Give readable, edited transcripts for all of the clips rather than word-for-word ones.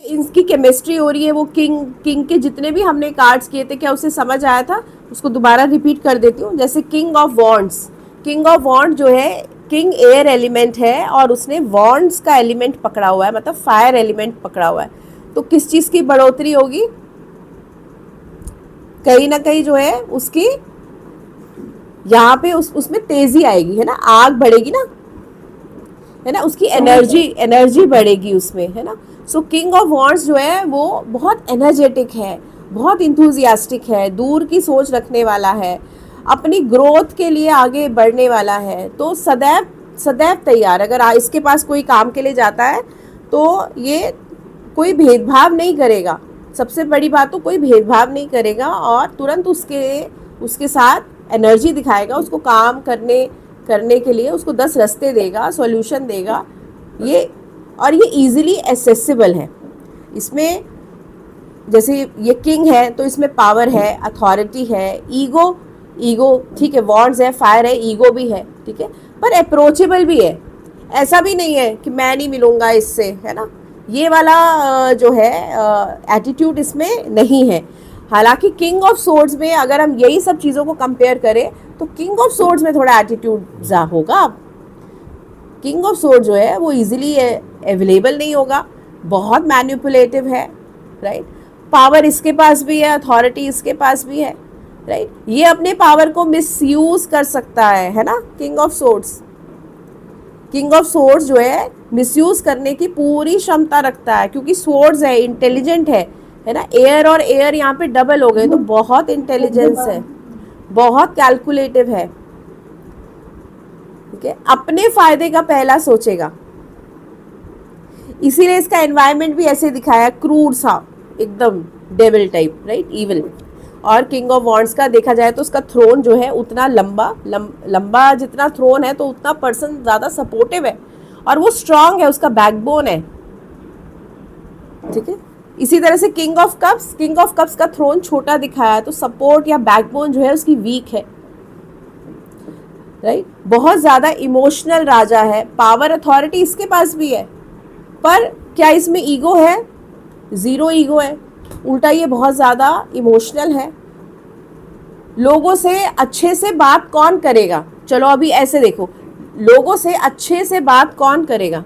इनकी केमिस्ट्री हो रही है। वो किंग के जितने भी हमने कार्ड्स किए थे, क्या उसे समझ आया था? उसको दोबारा रिपीट कर देती हूँ। जैसे king of wands, king of wand जो है, किंग एयर एलिमेंट है और उसने वॉन्ड्स का एलिमेंट पकड़ा हुआ है, मतलब फायर एलिमेंट पकड़ा हुआ है। तो किस चीज़ की बढ़ोतरी होगी? कहीं ना कहीं जो है उसकी यहाँ पे उसमें तेजी आएगी, है ना, आग बढ़ेगी ना, है ना, उसकी एनर्जी बढ़ेगी उसमें, है ना। सो किंग ऑफ वॉन्ड्स जो है वो बहुत एनर्जेटिक है, बहुत इंथुजियास्टिक है, दूर की सोच रखने वाला है, अपनी ग्रोथ के लिए आगे बढ़ने वाला है। तो सदैव सदैव तैयार। अगर इसके पास कोई काम के लिए जाता है तो ये कोई भेदभाव नहीं करेगा। सबसे बड़ी बात, तो कोई भेदभाव नहीं करेगा और तुरंत उसके साथ एनर्जी दिखाएगा, उसको काम करने के लिए उसको 10 रास्ते देगा, सॉल्यूशन देगा। ये और ये इजीली एसेसिबल है। इसमें जैसे ये किंग है तो इसमें पावर है, अथॉरिटी है, ईगो ठीक है, वॉन्ड्स है, फायर है, ईगो भी है, ठीक है, पर अप्रोचेबल भी है। ऐसा भी नहीं है कि मैं नहीं मिलूंगा इससे, है ना, ये वाला जो है एटीट्यूड इसमें नहीं है। हालांकि किंग ऑफ सोर्ड्स में अगर हम यही सब चीज़ों को कंपेयर करें तो किंग ऑफ सोर्ड्स में थोड़ा एटीट्यूड होगा। किंग ऑफ सोर्ड जो है वो इजीली अवेलेबल नहीं होगा, बहुत मैनिपुलेटिव है, राइट। पावर इसके पास भी है, अथॉरिटी इसके पास भी है, राइट। ये अपने पावर को मिसयूज कर सकता है ना, king of swords. King of swords जो है मिसयूज करने की पूरी क्षमता रखता है, क्योंकि सोर्ड्स है, इंटेलिजेंट है ना। एयर और एयर यहाँ पे डबल हो गए, तो बहुत इंटेलिजेंस है, बहुत कैलकुलेटिव है, ठीक है, अपने फायदे का पहला सोचेगा। इसीलिए इसका एनवायरनमेंट भी ऐसे दिखाया, क्रूर सा, एकदम डेविल टाइप, राइट, इविल। और किंग ऑफ वॉन्ड्स का देखा जाए तो उसका थ्रोन जो है उतना लंबा जितना थ्रोन है तो उतना पर्सन ज़्यादा सपोर्टिव है और वो स्ट्रांग है, उसका बैकबोन है, ठीक है। इसी तरह से किंग ऑफ कप्स का थ्रोन छोटा दिखाया है, तो सपोर्ट या बैकबोन जो है उसकी वीक है, राइट। बहुत ज़्यादा इमोशनल राजा है, पावर अथॉरिटी इसके पास भी है, पर क्या इसमें ईगो है? ज़ीरो ईगो है, उल्टा ये बहुत ज़्यादा इमोशनल है। लोगों से अच्छे से बात कौन करेगा? चलो अभी ऐसे देखो, लोगों से अच्छे से बात कौन करेगा?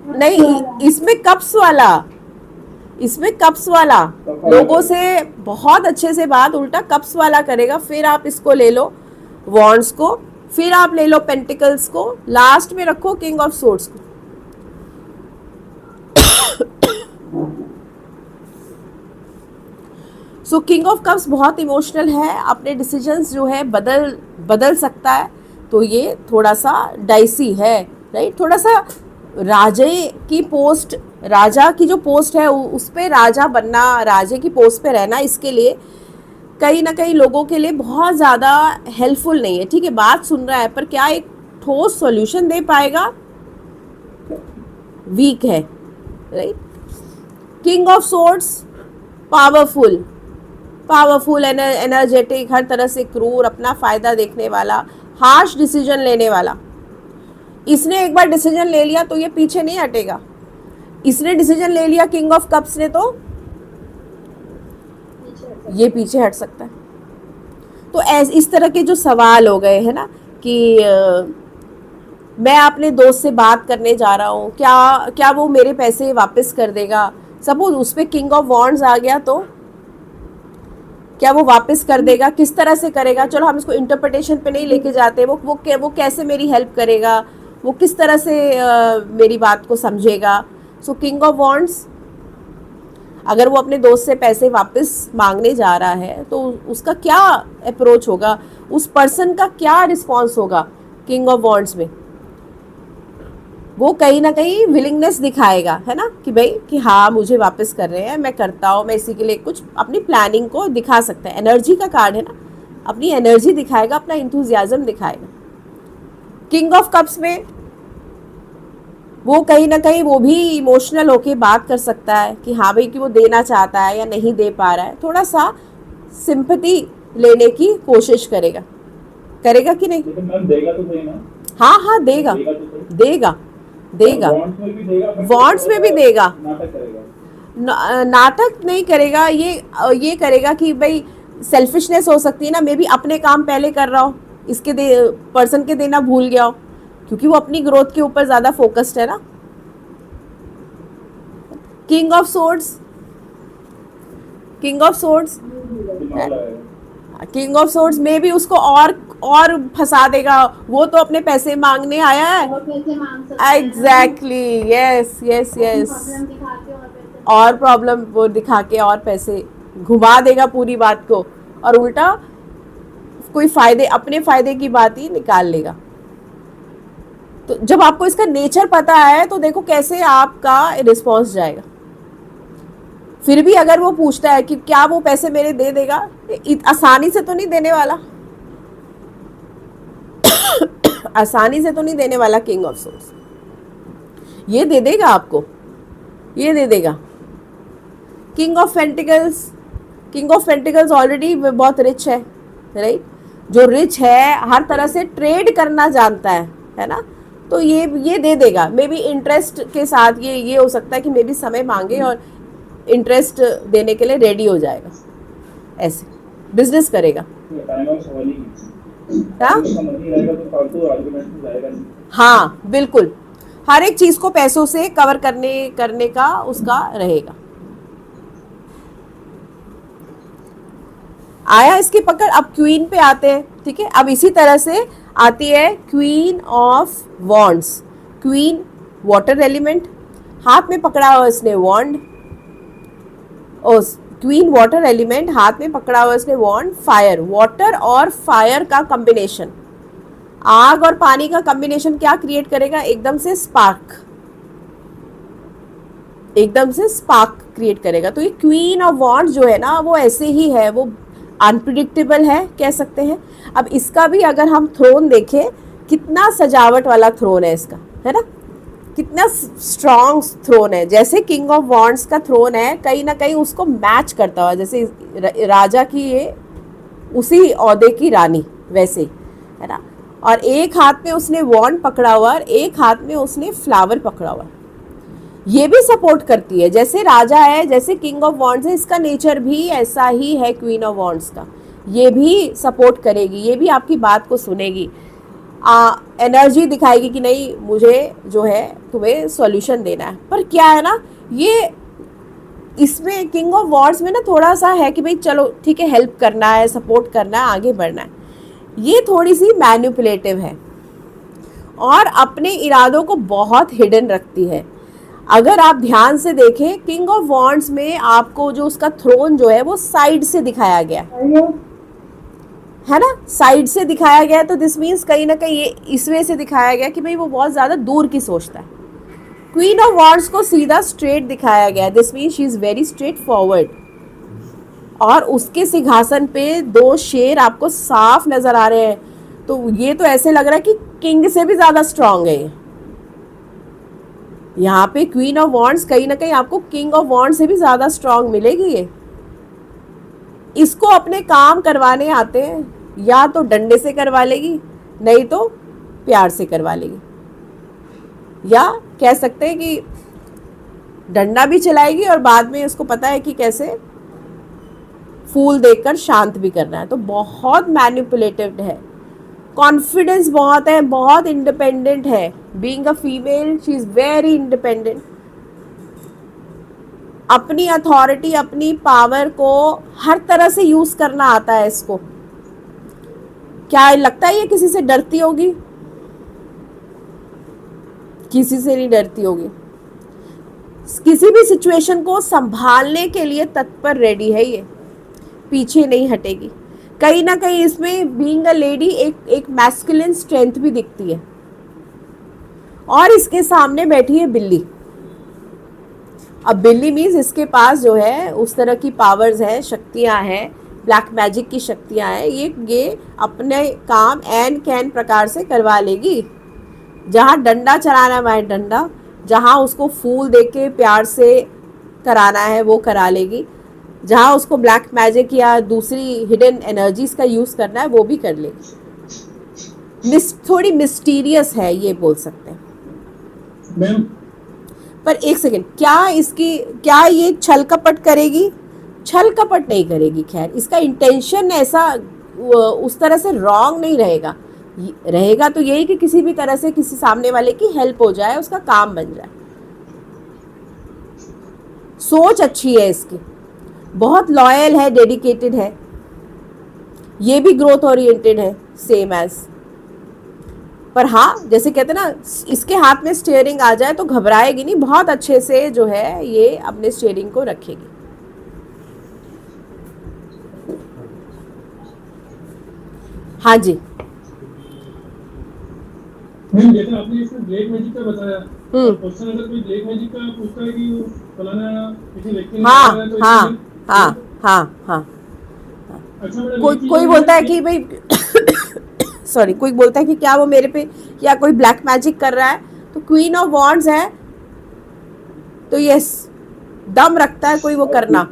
नहीं, इसमें कप्स वाला लोगों से बहुत अच्छे से बात उल्टा कप्स वाला करेगा। फिर आप इसको ले लो वॉन्ड्स को, फिर आप ले लो पेंटिकल्स को, लास्ट में रखो किंग ऑफ सोर्ड्स को। सो किंग ऑफ कप्स बहुत इमोशनल है, अपने डिसीजंस जो है बदल सकता है, तो ये थोड़ा सा डाइसी है, राइट। थोड़ा सा राजा की जो पोस्ट है उस पे राजा बनना, राजे की पोस्ट पे रहना, इसके लिए कहीं ना कहीं लोगों के लिए बहुत ज़्यादा हेल्पफुल नहीं है, ठीक है। बात सुन रहा है पर क्या एक ठोस सॉल्यूशन दे पाएगा? वीक है, right. King of swords powerful energetic, हर तरह से क्रूर, अपना फ़ायदा देखने वाला, हार्श डिसीजन लेने वाला। इसने एक बार डिसीजन ले लिया तो ये पीछे नहीं हटेगा। इसने डिसीजन ले लिया किंग ऑफ कप्स ने तो ये पीछे हट सकता है। तो इस तरह के जो सवाल हो गए हैं ना कि मैं अपने दोस्त से बात करने जा रहा हूँ, क्या वो मेरे पैसे वापस कर देगा? सपोज उस पर किंग ऑफ वॉन्ड्स आ गया तो क्या वो वापस कर देगा? किस तरह से करेगा? चलो हम इसको इंटरप्रिटेशन पे नहीं लेके जाते, वो कैसे मेरी हेल्प करेगा, वो किस तरह से मेरी बात को समझेगा। सो किंग ऑफ वॉन्ड्स, अगर वो अपने दोस्त से पैसे वापस मांगने जा रहा है तो उसका क्या अप्रोच होगा, उस पर्सन का क्या रिस्पॉन्स होगा किंग ऑफ वॉन्ड्स में? वो कहीं ना कहीं विलिंगनेस दिखाएगा, है ना, कि भाई कि हाँ मुझे वापस कर रहे हैं, मैं करता हूँ, मैं इसी के लिए कुछ अपनी प्लानिंग को दिखा सकता है। एनर्जी का कार्ड है ना, अपनी एनर्जी दिखाएगा, अपना इंथुजियाज्म दिखाएगा। किंग ऑफ कप्स में वो कहीं ना कहीं वो भी इमोशनल होके बात कर सकता है कि हाँ भाई कि वो देना चाहता है या नहीं दे पा रहा है, थोड़ा सा सिंपैथी लेने की कोशिश करेगा कि नहीं? मैम देगा तो सही ना? हाँ देगा। देगा, बॉन्ड्स में भी देगा, but वॉन्ट्स में भी थोड़ा देगा। नाटक करेगा। नाटक नहीं करेगा, ये करेगा कि भाई सेल्फिशनेस हो सकती है ना, मे बी अपने काम पहले कर रहा हो, इसके पर्सन के देना भूल गया हो, क्योंकि वो अपनी ग्रोथ के ऊपर ज़्यादा फोकस्ड है ना। King of swords, king of swords, दिमाग लगाएगा। किंग ऑफ सोर्ड्स में भी उसको और फंसा देगा, वो तो अपने पैसे मांगने आया है। और पैसे मांग सकते हैं। Exactly, yes yes yes, problem दिखा के और पैसे और प्रॉब्लम वो दिखा के और पैसे घुमा देगा पूरी बात को, और उल्टा कोई फायदे, अपने फायदे की बात ही निकाल लेगा। तो जब आपको इसका नेचर पता है तो देखो कैसे आपका रिस्पॉन्स जाएगा। फिर भी अगर वो पूछता है कि क्या वो पैसे मेरे दे देगा, आसानी से तो नहीं देने वाला, आसानी से तो नहीं देने वाला। किंग ऑफ सोर्स ये दे देगा आपको, ये दे देगा। King of pentacles, king of pentacles already बहुत रिच है, राइट। जो रिच है हर तरह से ट्रेड करना जानता है ना, तो ये दे देगा। मे बी इंटरेस्ट के साथ, ये हो सकता है कि मे बी समय मांगे और इंटरेस्ट देने के लिए रेडी हो जाएगा, ऐसे बिजनेस करेगा। टाइम ऑफ सवाल ही नहीं। हाँ उसका मनी रहेगा तो फालतू आर्गुमेंट में जाएगा नहीं। हाँ बिल्कुल, हर एक चीज को पैसों से कवर करने का उसका रहेगा। आया इसकी पकड़। अब क्वीन पे आते हैं, ठीक है। अब इसी तरह से आती है queen of wands. Queen water element, हाथ में पकड़ा हुआ इसने वॉन्ड। क्वीन वाटर एलिमेंट, हाथ में पकड़ा हुआ इसने वॉन्ड। फायर, वाटर और फायर का कॉम्बिनेशन, आग और पानी का कॉम्बिनेशन क्या क्रिएट करेगा, एकदम से स्पार्क, एकदम से स्पार्क क्रिएट करेगा। तो ये क्वीन ऑफ वॉन्ड्स जो है ना, वो ऐसे ही है, वो अनप्रिडिक्टेबल है कह सकते हैं। अब इसका भी अगर हम थ्रोन देखें, कितना सजावट वाला थ्रोन है इसका, है ना, कितना स्ट्रॉन्ग थ्रोन है। जैसे किंग ऑफ वॉन्ड्स का थ्रोन है, कहीं ना कहीं उसको मैच करता हुआ, जैसे राजा की ये उसी ओहदे की रानी वैसे, है ना। और एक हाथ में उसने वॉन्ड पकड़ा हुआ और एक हाथ में उसने फ्लावर पकड़ा हुआ, ये भी सपोर्ट करती है। जैसे राजा है, जैसे किंग ऑफ वॉन्ड्स है, इसका नेचर भी ऐसा ही है क्वीन ऑफ वॉन्ड्स का। ये भी सपोर्ट करेगी, ये भी आपकी बात को सुनेगी, एनर्जी दिखाएगी कि नहीं मुझे जो है तुम्हें सॉल्यूशन देना है। पर क्या है ना, ये इसमें किंग ऑफ वॉन्ड्स में ना थोड़ा सा है कि भाई चलो ठीक है, हेल्प करना है, सपोर्ट करना है, आगे बढ़ना है। ये थोड़ी सी मैनिपुलेटिव है और अपने इरादों को बहुत हिडन रखती है। अगर आप ध्यान से देखें, किंग ऑफ वॉन्ड्स में आपको जो उसका थ्रोन जो है वो साइड से दिखाया गया है ना, साइड से दिखाया गया। तो दिस मीन्स कहीं ना कहीं ये इस वे से दिखाया गया कि भाई वो बहुत ज़्यादा दूर की सोचता है। क्वीन ऑफ वॉन्ड्स को सीधा स्ट्रेट दिखाया गया, this means she is very straight forward. और उसके सिंहासन पे दो शेर आपको साफ नज़र आ रहे हैं, तो ये तो ऐसे लग रहा है कि किंग से भी ज़्यादा स्ट्रांग है ये। यहाँ पे क्वीन ऑफ वॉन्ड्स कहीं ना कहीं आपको किंग ऑफ वॉन्ड्स से भी ज़्यादा स्ट्रांग मिलेगी ये। इसको अपने काम करवाने आते हैं, या तो डंडे से करवा लेगी, नहीं तो प्यार से करवा लेगी, या कह सकते हैं कि डंडा भी चलाएगी और बाद में उसको पता है कि कैसे फूल देखकर शांत भी करना है। तो बहुत मैनिपुलेटिव है, कॉन्फिडेंस बहुत है, बहुत इंडिपेंडेंट है। Being a female she is very independent. अपनी अथॉरिटी, अपनी पावर को हर तरह से यूज़ करना आता है इसको। क्या लगता है ये किसी से डरती होगी? किसी से नहीं डरती होगी। किसी भी सिचुएशन को संभालने के लिए तत्पर रेडी है ये, पीछे नहीं हटेगी। कहीं ना कहीं इसमें बीइंग अ लेडी एक मैस्कुलिन स्ट्रेंथ भी दिखती है। और इसके सामने बैठी है बिल्ली। अब बिल्ली मीन्स इसके पास जो है उस तरह की पावर्स हैं, शक्तियां हैं, ब्लैक मैजिक की शक्तियां हैं। ये अपने काम एन कैन प्रकार से करवा लेगी। जहाँ डंडा चलाना है वहाँ डंडा, जहाँ उसको फूल देके प्यार से कराना है वो करा लेगी, जहाँ उसको ब्लैक मैजिक या दूसरी हिडन एनर्जीज का यूज़ करना है वो भी कर लेगी। थोड़ी मिस्टीरियस है ये बोल सकते हैं। मैम पर एक सेकेंड, क्या ये छल कपट करेगी? छल कपट नहीं करेगी। खैर, इसका इंटेंशन ऐसा उस तरह से रॉन्ग नहीं रहेगा। रहेगा तो यही कि किसी भी तरह से किसी सामने वाले की हेल्प हो जाए, उसका काम बन जाए। सोच अच्छी है इसकी, बहुत लॉयल है, डेडिकेटेड है, ये भी ग्रोथ ओरिएंटेड है सेम एज। पर हाँ, जैसे कहते हैं ना, इसके हाथ में स्टीयरिंग आ जाए तो घबराएगी नहीं, बहुत अच्छे से जो है ये अपने स्टीयरिंग को रखेगी। हाँ जी। मैम जैसे आपने इसमें ब्लैक मैजिक का बताया, हम्म। क्वेश्चन अगर कोई ब्लैक मैजिक का पूछता है कि वो फलाना किसी व्यक्ति ने हाँ बताया तो हाँ इसमें- हाँ हाँ हाँ। अच्छा मैडम, कोई एक चीज़ कोई और बोलता है मैम, कि भाई सॉरी, कोई बोलता है कि क्या वो मेरे पे या कोई ब्लैक मैजिक कर रहा है, तो क्वीन ऑफ वॉन्ड्स है तो यस, दम रखता है कोई वो करना,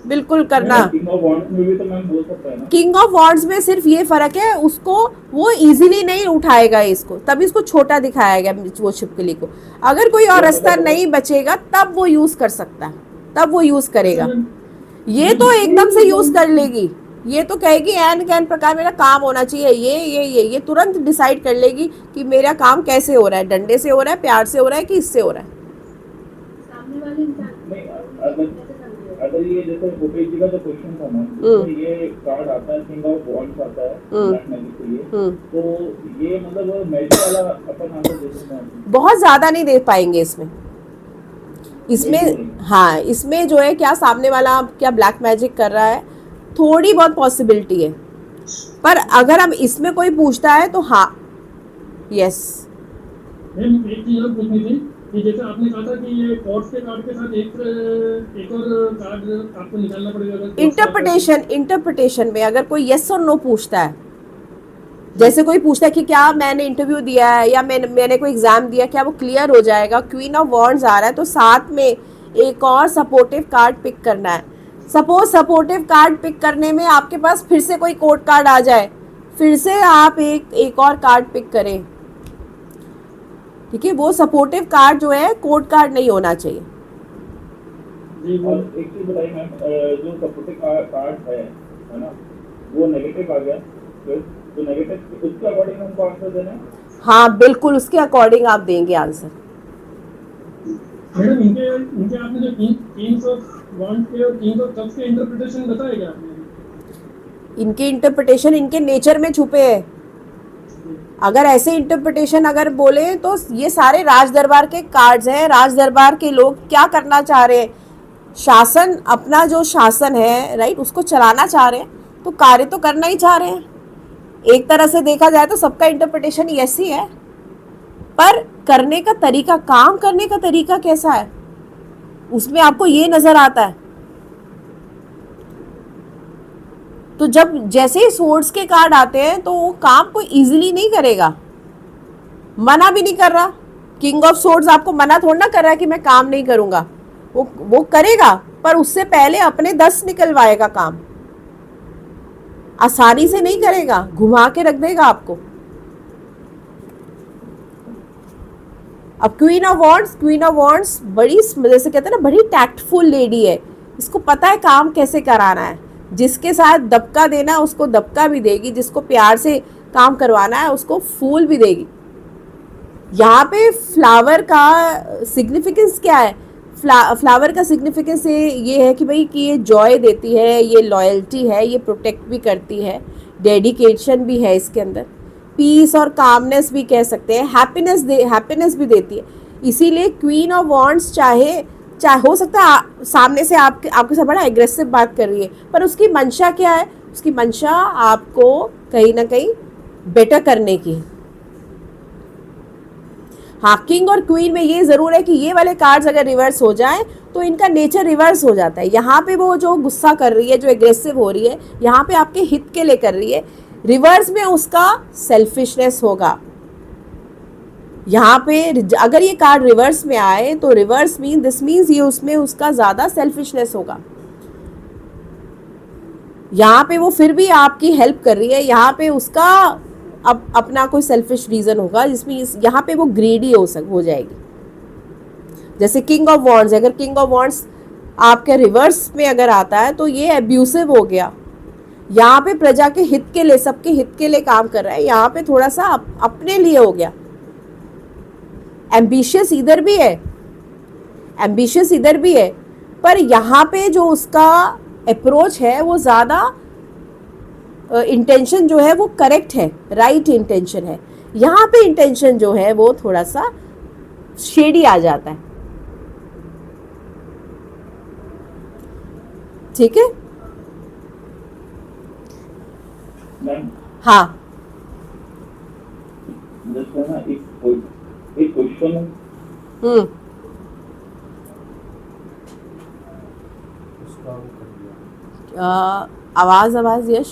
बिल्कुल करना। किंग ऑफ वॉन्ड्स में भी तो मैम बोल सकता है ना। किंग ऑफ वॉन्ड्स में सिर्फ ये फर्क है, उसको वो इजीली नहीं उठाएगा इसको, तभी इसको छोटा दिखाया गया वो छिपकली को। अगर कोई और रास्ता नहीं बचेगा तब वो यूज कर सकता है, तब वो यूज करेगा। ये तो एकदम से यूज कर लेगी, ये तो कहेगी एन कैन प्रकार मेरा काम होना चाहिए, ये तुरंत डिसाइड कर लेगी कि मेरा काम कैसे हो रहा है, डंडे से हो रहा है, प्यार से हो रहा है कि इससे हो रहा है। सामने वाले इंसान नहीं, कैसे समझेगा? अगर ये जैसे भूपेश जी का जो क्वेश्चन था ना, उसमें ये कार्ड आता है, किंग ऑफ वॉन्ड्स आता है ब्लैक मैजिक के लिए, तो ये मतलब मैजिक वाला अपन आंसर दे सकते हैं। बहुत ज्यादा नहीं दे पाएंगे इसमें। हाँ, इसमें जो है क्या सामने वाला क्या ब्लैक मैजिक कर रहा है, थोड़ी बहुत पॉसिबिलिटी है। पर अगर हम इसमें कोई पूछता है तो हाँ, यस। मैम एक चीज़ और पूछनी थी कि जैसे आपने कहा था कि ये कोर्ट्स के कार्ड के साथ एक और कार्ड आपको निकालना पड़ेगा अगर इंटरप्रिटेशन में अगर कोई यस और नो पूछता है, जैसे कोई पूछता है कि क्या मैंने इंटरव्यू दिया है या मैंने कोई एग्जाम दिया, क्या वो क्लियर हो जाएगा, क्वीन ऑफ वॉन्ड्स आ रहा है तो साथ में एक और सपोर्टिव कार्ड पिक करना है। सपोज सपोर्टिव कार्ड पिक करने में आपके पास फिर से कोई कोर्ट कार्ड आ जाए, फिर से आप एक और कार्ड पिक करें, ठीक है। वो सपोर्टिव कार्ड जो है कोर्ट कार्ड नहीं होना चाहिए। जी वो और एक चीज बताइए मैम, जो सपोर्टिव कार्ड है ना, वो नेगेटिव आ गया, तो नेगेटिव उसके अकॉर्डिंग हमको आंसर देना है। हाँ बिल्कुल, उसके अकॉर्डिंग आप देंगे आंसर। मैडम इनके आपने जो किंग्स ऑफ वॉन्ड्स के और किंग्स ऑफ कप्स के इंटरप्रिटेशन बताया क्या आपने? इनके इंटरप्रिटेशन इनके नेचर में छुपे हैं। अगर ऐसे इंटरप्रिटेशन अगर बोले तो ये सारे राज दरबार के कार्ड्स हैं। राज दरबार के लोग क्या करना चाह रहे हैं, शासन, अपना जो शासन है राइट, उसको चलाना चाह रहे हैं, तो कार्य तो करना ही चाह रहे हैं। एक तरह से देखा जाए तो सबका इंटरप्रिटेशन ऐसी है, पर करने का तरीका, काम करने का तरीका कैसा है, उसमें आपको ये नजर आता है। तो जब जैसे ही सोर्ड्स के कार्ड आते हैं तो वो काम को इजीली नहीं करेगा, मना भी नहीं कर रहा। किंग ऑफ सोर्ड्स आपको मना थोड़ा ना कर रहा है कि मैं काम नहीं करूंगा, वो करेगा, पर उससे पहले अपने 10 निकलवाएगा काम, आसानी से नहीं करेगा, घुमा के रख देगा आपको। अब क्वीन ऑफ वॉन्ड्स बड़ी, जैसे कहते हैं ना, बड़ी टैक्टफुल लेडी है, इसको पता है काम कैसे कराना है। जिसके साथ दबका देना है उसको दबका भी देगी, जिसको प्यार से काम करवाना है उसको फूल भी देगी। यहाँ पे फ्लावर का सिग्निफिकेंस क्या है? फ्लावर का सिग्निफिकेंस ये है कि भाई कि ये जॉय देती है, ये लॉयल्टी है, ये प्रोटेक्ट भी करती है, डेडिकेशन भी है इसके अंदर, पीस और कामनेस भी कह सकते हैं, हैप्पीनेस भी देती है। इसीलिए क्वीन ऑफ वॉन्ड्स चाहे हो सकता है सामने से आपके साथ बड़ा एग्रेसिव बात कर रही है, पर उसकी मंशा क्या है? उसकी मंशा आपको कहीं ना कहीं बेटर करने की है। हाँ, किंग और क्वीन में ये जरूर है कि ये वाले कार्ड्स अगर रिवर्स हो जाएं तो इनका नेचर रिवर्स हो जाता है। यहाँ पे वो जो गुस्सा कर रही है, जो एग्रेसिव हो रही है, यहाँ पे आपके हित के लिए कर रही है, रिवर्स में उसका सेल्फिशनेस होगा। यहाँ पे अगर ये कार्ड रिवर्स में आए तो रिवर्स दिस मीन्स ये उसमें उसका ज्यादा सेल्फिशनेस होगा। यहाँ पे वो फिर भी आपकी हेल्प कर रही है, यहाँ पे उसका अब अपना कोई सेल्फिश रीजन होगा, जिसमें यहाँ पे वो ग्रीडी हो जाएगी। जैसे किंग ऑफ वॉन्ड्स, अगर किंग ऑफ वॉन्ड्स आपके रिवर्स में अगर आता है तो ये एब्यूसिव हो गया। यहाँ पे प्रजा के हित के लिए, सबके हित के लिए काम कर रहा है, यहाँ पे थोड़ा सा अपने लिए हो गया। एम्बिशियस इधर भी है, एम्बिशियस इधर भी है, पर यहाँ पे जो उसका अप्रोच है वो ज़्यादा इंटेंशन जो है वो करेक्ट है, राइट इंटेंशन है। यहाँ पे इंटेंशन जो है वो थोड़ा सा शेडी आ जाता है। ठीक है, मैम हाँ जस्ट ना एक क्वेश्चन है। हम्म आवाज यश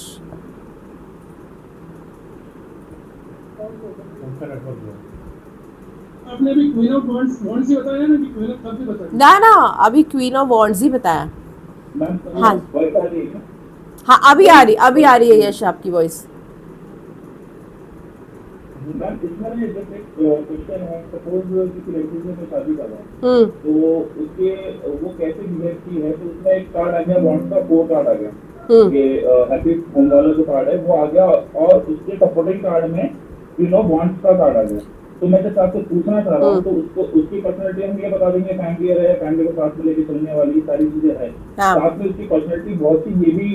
आपने अभी क्वीन ऑफ वॉन्ड्स ही बताया ना कि क्वीन ऑफ कप भी बताया? ना अभी क्वीन ऑफ वॉन्ड्स ही बताया। मैम हाँ। वॉइस आ रही है? हाँ अभी आ रही है यश आपकी वॉइस। मैम इसमें ना जैसे एक क्वेश्चन है, सपोज किसी लड़की से मैं शादी कर रहा हूँ तो उसके वो कैसे बिहेव की है, तो उसमें एक कार्ड आ गया बॉन्ड का, 4 कार्ड आ गया, ये हैप्पी होम वाला जो कार्ड है वो आ गया, और उसके सपोर्टिंग कार्ड में क्वीन ऑफ वॉन्ड्स का कार्ड आ गया। तो मैं जैसे आपसे पूछना चाह रहा हूँ, तो उसको उसकी पर्सनैलिटी हम ये बता देंगे, फैमिली है, फैमिली को साथ में लेके चलने वाली सारी चीजें है, हाँ। साथ में उसकी पर्सनैलिटी बहुत सी ये भी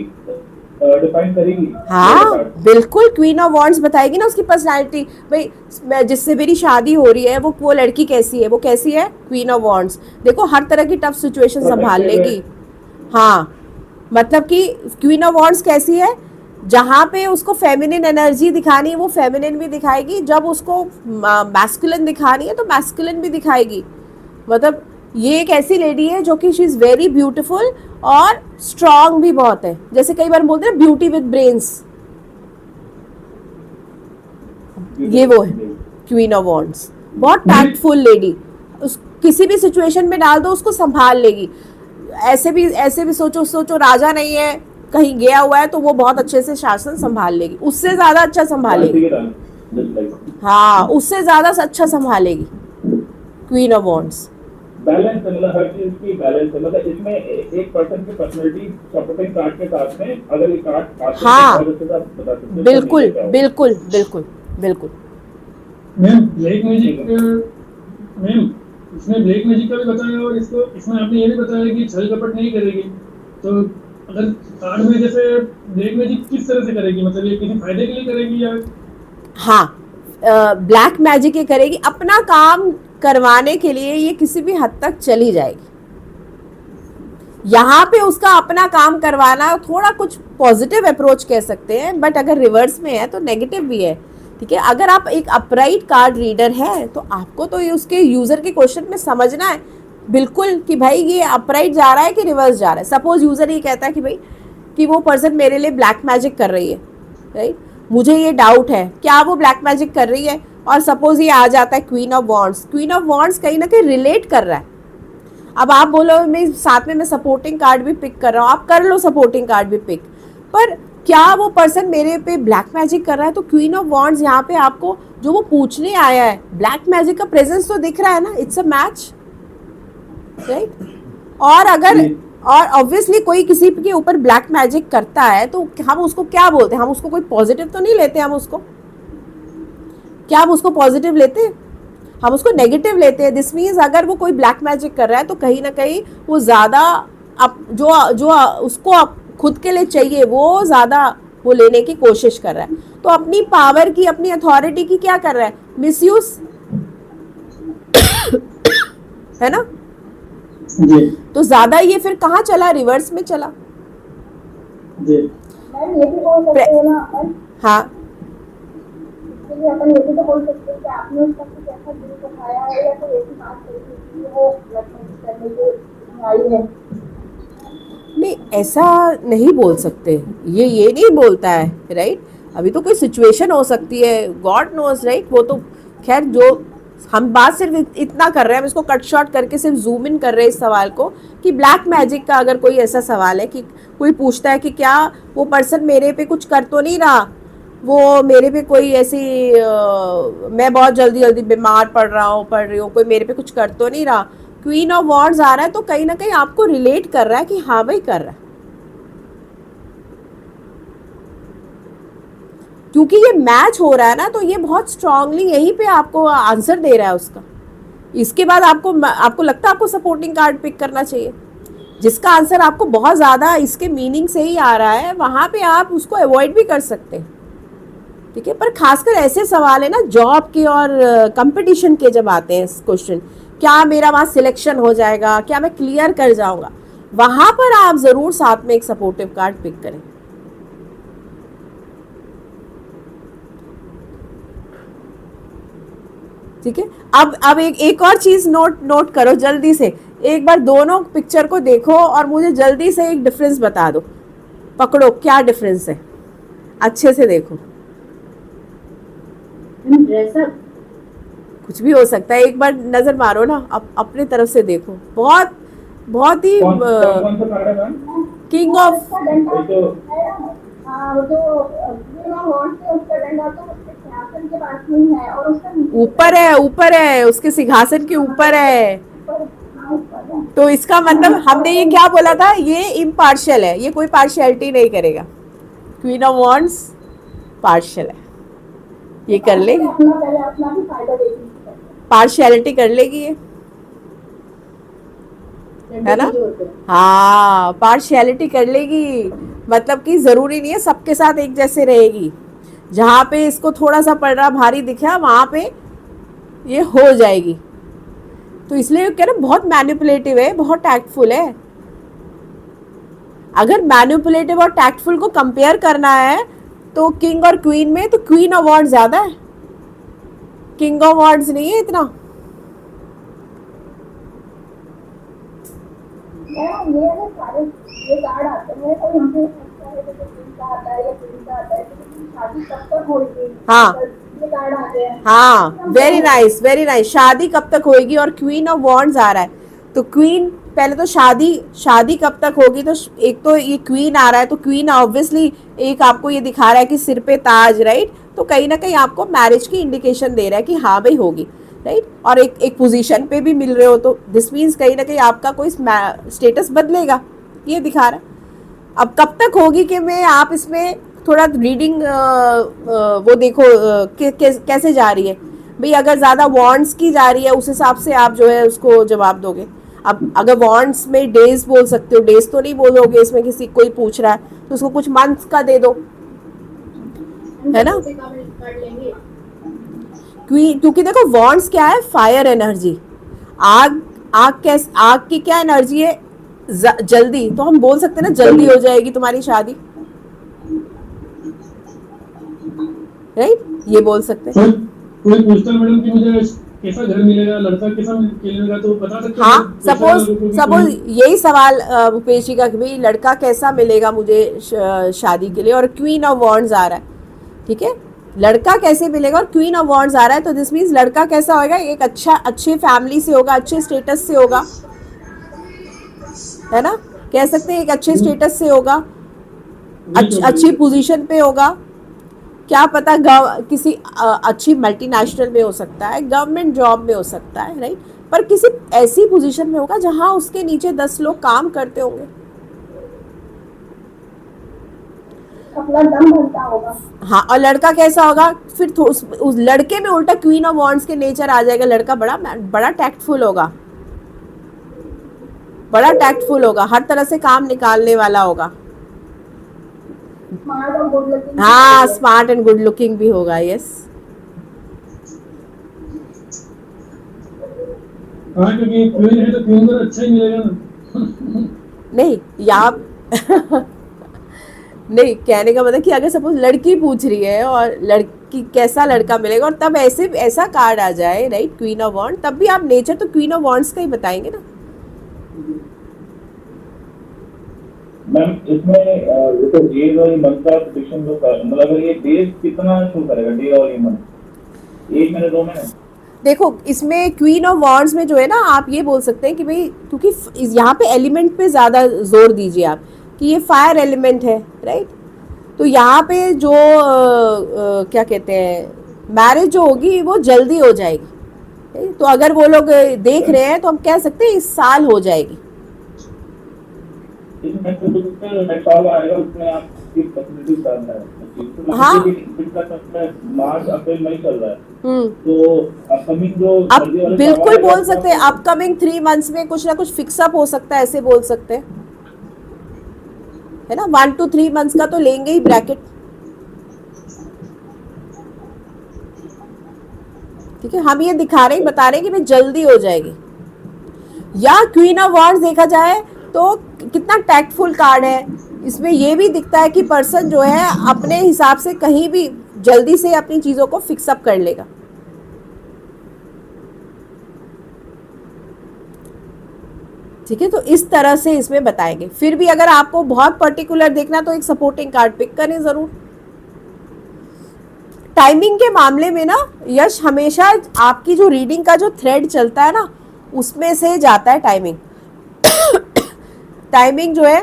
डिफाइन करेगी। हाँ बिल्कुल, क्वीन ऑफ वॉन्ड्स बताएगी ना उसकी पर्सनालिटी। भाई जिससे मेरी शादी हो रही है वो लड़की कैसी है, वो कैसी है, क्वीन ऑफ वॉन्ड्स। देखो हर तरह की टफ सिचुएशन संभाल लेगी। हाँ मतलब कि क्वीन ऑफ वॉन्ड्स कैसी है, जहाँ पे उसको फेमिनिन एनर्जी दिखानी है वो फेमिनिन भी दिखाएगी, जब उसको मैस्कुलिन दिखानी है तो मैस्कुलिन भी दिखाएगी। मतलब ये एक ऐसी लेडी है जो कि शी इज़ वेरी ब्यूटीफुल और स्ट्रांग भी बहुत है। जैसे कई बार बोलते हैं ब्यूटी विद ब्रेन्स, ये वो है क्वीन ऑफ वॉन्ड्स। बहुत टैक्टफुल लेडी, उस किसी भी सिचुएशन में डाल दो उसको संभाल लेगी। ऐसे भी सोचो राजा नहीं है, कहीं गया हुआ है, तो वो बहुत अच्छे से शासन संभाल लेगी, उससे ज्यादा अच्छा संभालेगी। हाँ उससे ज्यादा अच्छा संभालेगी क्वीन ऑफ वॉन्ड्स। बैलेंस है, मतलब हर चीज की बैलेंस है। मतलब इसमें एक पर्सन की पर्सनैलिटी सपोर्टिंग कार्ड के साथ में अगर ये कार्ड आते हाँ, हैं तो आप बता सकते हैं बिल्कुल क्या होगा? बिल्कुल बिल्कुल बिल्कुल। मैम ब्लैक मैजिक, मैम इसमें ब्लैक मैजिक का भी बताया, और इसमें आपने ये भी बताया कि छल कपट नहीं करेगी। तो अगर कार्ड में जैसे ब्लैक मैजिक किस तरह से करेगी, मतलब ये किसी फायदे के लिए करेगी या? हाँ ब्लैक मैजिक ये करेगी, अपना काम करवाने के लिए ये किसी भी हद तक चली जाएगी। यहाँ पे उसका अपना काम करवाना थोड़ा कुछ पॉजिटिव अप्रोच कह सकते हैं, बट अगर रिवर्स में है तो नेगेटिव भी है। ठीक है, अगर आप एक अपराइट कार्ड रीडर है तो आपको तो ये उसके यूजर के क्वेश्चन में समझना है बिल्कुल कि भाई ये अपराइट जा रहा है कि रिवर्स जा रहा है। सपोज यूजर ये कहता है कि भाई कि वो पर्सन मेरे लिए ब्लैक मैजिक कर रही है, राइट, मुझे ये डाउट है क्या वो ब्लैक मैजिक कर रही है, और सपोज ये आ जाता है queen of wands. Queen of wands कहीं ना कहीं रिलेट कर रहा है। अब आप बोलो मैं साथ में मैं सपोर्टिंग कार्ड भी पिक कर रहा हूँ, आप कर लो सपोर्टिंग कार्ड भी पिक, पर क्या वो पर्सन मेरे पे ब्लैक मैजिक कर रहा है? तो क्वीन ऑफ वॉन्ड्स यहाँ पे आपको जो वो पूछने आया है, ब्लैक मैजिक का प्रेजेंस तो दिख रहा है ना, इट्स अ मैच, राइट। और अगर और ऑब्वियसली कोई किसी के ऊपर ब्लैक मैजिक करता है तो हम उसको क्या बोलते हैं? हम उसको कोई पॉजिटिव तो नहीं लेते, हम उसको क्या हम उसको पॉजिटिव लेते हैं? हम उसको नेगेटिव लेते हैं। दिस मीन्स अगर वो कोई ब्लैक मैजिक कर रहा है तो कहीं ना कहीं वो ज़्यादा जो उसको खुद के लिए चाहिए वो ज़्यादा वो लेने की कोशिश कर रहा है। तो अपनी पावर की, अपनी अथॉरिटी की क्या कर रहा है? मिसयूज है ना। जी तो ज़्यादा ये फिर कहाँ चला? रिवर्स में चला। जी मैम ये भी बोल सकते हैं ना अपन, हाँ इसलिए अपन ये भी तो बोल सकते हैं कि आपने उसका कुछ ऐसा दिल दिखाया है या कोई ऐसी बात कही थी कि वो लखनऊ करने के आई है। नहीं, ऐसा नहीं बोल सकते, ये नहीं बोलता है, राइट। अभी तो कोई सिचुएशन हो सकती है, गॉड नोज, राइट। वो तो खैर जो हम बात सिर्फ इतना कर रहे हैं, हम इसको कट शॉर्ट करके सिर्फ जूम इन कर रहे हैं इस सवाल को कि ब्लैक मैजिक का अगर कोई ऐसा सवाल है कि कोई पूछता है कि क्या वो पर्सन मेरे पे कुछ कर तो नहीं रहा, वो मेरे पे कोई ऐसी मैं बहुत जल्दी बीमार पड़ रही हूँ, कोई मेरे पे कुछ कर तो नहीं रहा, क्वीन ऑफ वॉन्ड्स आ रहा है तो कहीं ना कहीं आपको रिलेट कर रहा है कि हाँ भाई कर रहा है, क्योंकि ये मैच हो रहा है ना, तो ये बहुत स्ट्रांगली यहीं पे आपको आंसर दे रहा है उसका। इसके बाद आपको लगता है आपको सपोर्टिंग कार्ड पिक करना चाहिए, जिसका आंसर आपको बहुत ज़्यादा इसके मीनिंग से ही आ रहा है, वहाँ पे आप उसको अवॉइड भी कर सकते हैं, ठीक है। पर खासकर ऐसे सवाल है ना जॉब के और कंपटीशन के जब आते हैं क्वेश्चन, क्या मेरा वहाँ सिलेक्शन हो जाएगा, क्या मैं क्लियर कर जाऊँगा, वहाँ पर आप ज़रूर साथ में एक सपोर्टिव कार्ड पिक करें। ठीक है। अब एक और चीज नोट करो जल्दी से, एक बार दोनों पिक्चर को देखो और मुझे जल्दी से एक डिफरेंस बता दो, पकड़ो क्या डिफरेंस है, अच्छे से देखो। ड्रेसअप कुछ भी हो सकता है, एक बार नजर मारो ना, अपने तरफ से देखो, बहुत ही कौन सा कार्ड है मैम? किंग ऑफ, उसका डंडा ये तो हाँ, वो जो वॉन्ड से उसका डंडा तो उसके सिंहासन के पास नहीं है और उसका नीचे ऊपर है उसके सिंहासन के ऊपर है। ऊपर है। तो इसका मतलब हमने ये क्या बोला था, ये इम्पार्शियल है, ये कोई पार्शियलिटी नहीं करेगा। क्वीन ऑफ वॉन्ड्स पार्शियल है, ये कर लेगी, अपना भी फायदा देगी, पार्शियलिटी कर लेगी ये, है ना। हाँ, पार्शियलिटी कर लेगी, मतलब कि जरूरी नहीं है सबके साथ एक जैसे रहेगी, जहाँ पे इसको थोड़ा सा पड़ रहा भारी दिखा वहाँ पे ये हो जाएगी। तो इसलिए कह रहे बहुत मैनिपुलेटिव है, बहुत टैक्टफुल है। अगर मैनिपुलेटिव और टैक्टफुल को कंपेयर करना है तो किंग और क्वीन में तो क्वीन ऑफ वॉन्ड्स ज्यादा है, किंग ऑफ वॉन्ड्स नहीं है इतना। ये अगर सारे ये कार्ड आते हैं तो यहाँ पे लगता है जैसे किंग का आता है या क्वीन का आता है, तो शादी कब तक होगी? हाँ। ये कार्ड आते हैं। हाँ, वेरी नाइस वेरी नाइस। शादी कब तक होगी और क्वीन ऑफ वॉन्ड्स आ रहा है, तो क्वीन पहले तो शादी कब तक होगी, तो एक तो ये क्वीन आ रहा है, तो क्वीन ऑब्वियसली एक आपको ये दिखा रहा है कि सिर पे ताज, राइट, तो कहीं ना कहीं आपको मैरिज की इंडिकेशन दे रहा है कि हाँ भाई होगी, राइट। और एक पोजीशन पे भी मिल रहे हो तो दिस मीन्स कहीं ना कहीं आपका कोई स्टेटस बदलेगा, ये दिखा रहा है। अब कब तक होगी कि मैं आप इसमें थोड़ा रीडिंग वो देखो कैसे जा रही है भाई। अगर ज़्यादा वॉन्ड्स की जा रही है उस हिसाब से आप जो है उसको जवाब दोगे। अब अगर वॉन्ड्स में डेज बोल सकते हो, डेज तो नहीं बोलोगे, इसमें किसी कोई पूछ रहा है तो उसको कुछ मंथ्स का दे दो, है ना। क्योंकि देखो वॉन्ड्स क्या है, फायर एनर्जी, आग की क्या एनर्जी है, जल्दी, तो हम बोल सकते हैं ना जल्दी हो जाएगी तुम्हारी शादी, राइट, ये बोल सकते हैं। कोई पूछता है मैडम कि मुझे कैसा घर मिलेगा, लड़का कैसा मिलेगा, तो बता सकते हैं? हाँ, सपोज यही सवाल भूपेश जी का कि भाई लड़का कैसा मिलेगा मुझे शादी के लिए, और क्वीन ऑफ वॉन्ड्स आ रहा है, ठीक है, लड़का कैसे मिलेगा और क्वीन ऑफ वॉन्ड्स आ रहा है, तो दिस मीन्स लड़का कैसा होगा, एक अच्छे फैमिली से होगा, अच्छे स्टेटस से होगा, है ना, कह सकते हैं एक अच्छे स्टेटस से होगा, अच्छी पोजीशन पे होगा, क्या पता किसी अच्छी मल्टीनेशनल में हो सकता है, गवर्नमेंट जॉब में हो सकता है, राइट, पर किसी ऐसी पोजीशन में होगा जहां उसके नीचे 10 लोग काम करते होंगे, अपना दम भरता होगा। हाँ, और लड़का कैसा होगा, फिर उस लड़के में उल्टा क्वीन ऑफ वॉन्ड्स के नेचर आ जाएगा, लड़का बड़ा टैक्टफुल होगा, हर तरह से काम निकालने वाला होगा, स्मार्ट और गुड लुकिंग। हाँ, स्मार्ट एंड गुड लुकिंग भी होगा, यस। हाँ, क्योंकि क्वीन है तो क्वीन को अच्छा ही मिलेगा ना। नहीं, यहाँ नहीं, कहने का मतलब कि अगर सपोज लड़की पूछ रही है और लड़की कैसा लड़का मिलेगा, और तब ऐसा कार्ड आ जाए, राइट, क्वीन ऑफ वॉन्ड, तब भी आप नेचर तो क्वीन ऑफ वॉन्ड्स का ही बताएंगे ना। मैम इसमें देखो डेज और मंथ का प्रेडिक्शन जो मतलब ये डेज कितना शो करेगा, डे और मंथ, 1 महीने 2 महीने? देखो इसमें क्वीन ऑफ वॉन्ड्स में जो है ना, आप ये बोल सकते हैं कि भाई, क्योंकि यहाँ पे एलिमेंट पे ज़्यादा जोर दीजिए आप कि ये फायर एलिमेंट है, राइट, तो यहाँ पे जो क्या कहते हैं, मैरिज जो होगी वो जल्दी हो जाएगी, तो अगर वो लोग देख रहे हैं तो हम कह सकते हैं इस साल हो जाएगी। इसमें तो नेक्स्ट साल आएगा, उसमें आपकी फैसिलिटी करना है। तो हाँ। पिछला समय मार्च अप्रैल मई चल रहा है, हम्म। तो अपकमिंग जो आप सर्दी वाले बिल्कुल सामान बोल आएगा, सकते हैं अपकमिंग 3 मंथ्स में कुछ ना कुछ फिक्सअप हो सकता है, ऐसे बोल सकते हैं, है ना। 1 to 3 मंथ्स का तो लेंगे ही ब्रैकेट। ठीक है, हम ये दिखा रहे हैं, बता रहे हैं कि भाई जल्दी हो जाएगी। या क्वीन ऑफ वॉन्ड्स देखा जाए तो कितना टैक्टफुल कार्ड है, इसमें ये भी दिखता है कि पर्सन जो है अपने हिसाब से कहीं भी जल्दी से अपनी चीजों को फिक्सअप कर लेगा। ठीक है, तो इस तरह से इसमें बताएंगे। फिर भी अगर आपको बहुत पर्टिकुलर देखना तो एक सपोर्टिंग कार्ड पिक करें जरूर। टाइमिंग के मामले में ना यश हमेशा आपकी जो रीडिंग का जो थ्रेड चलता है ना उसमें से जाता है टाइमिंग। टाइमिंग जो है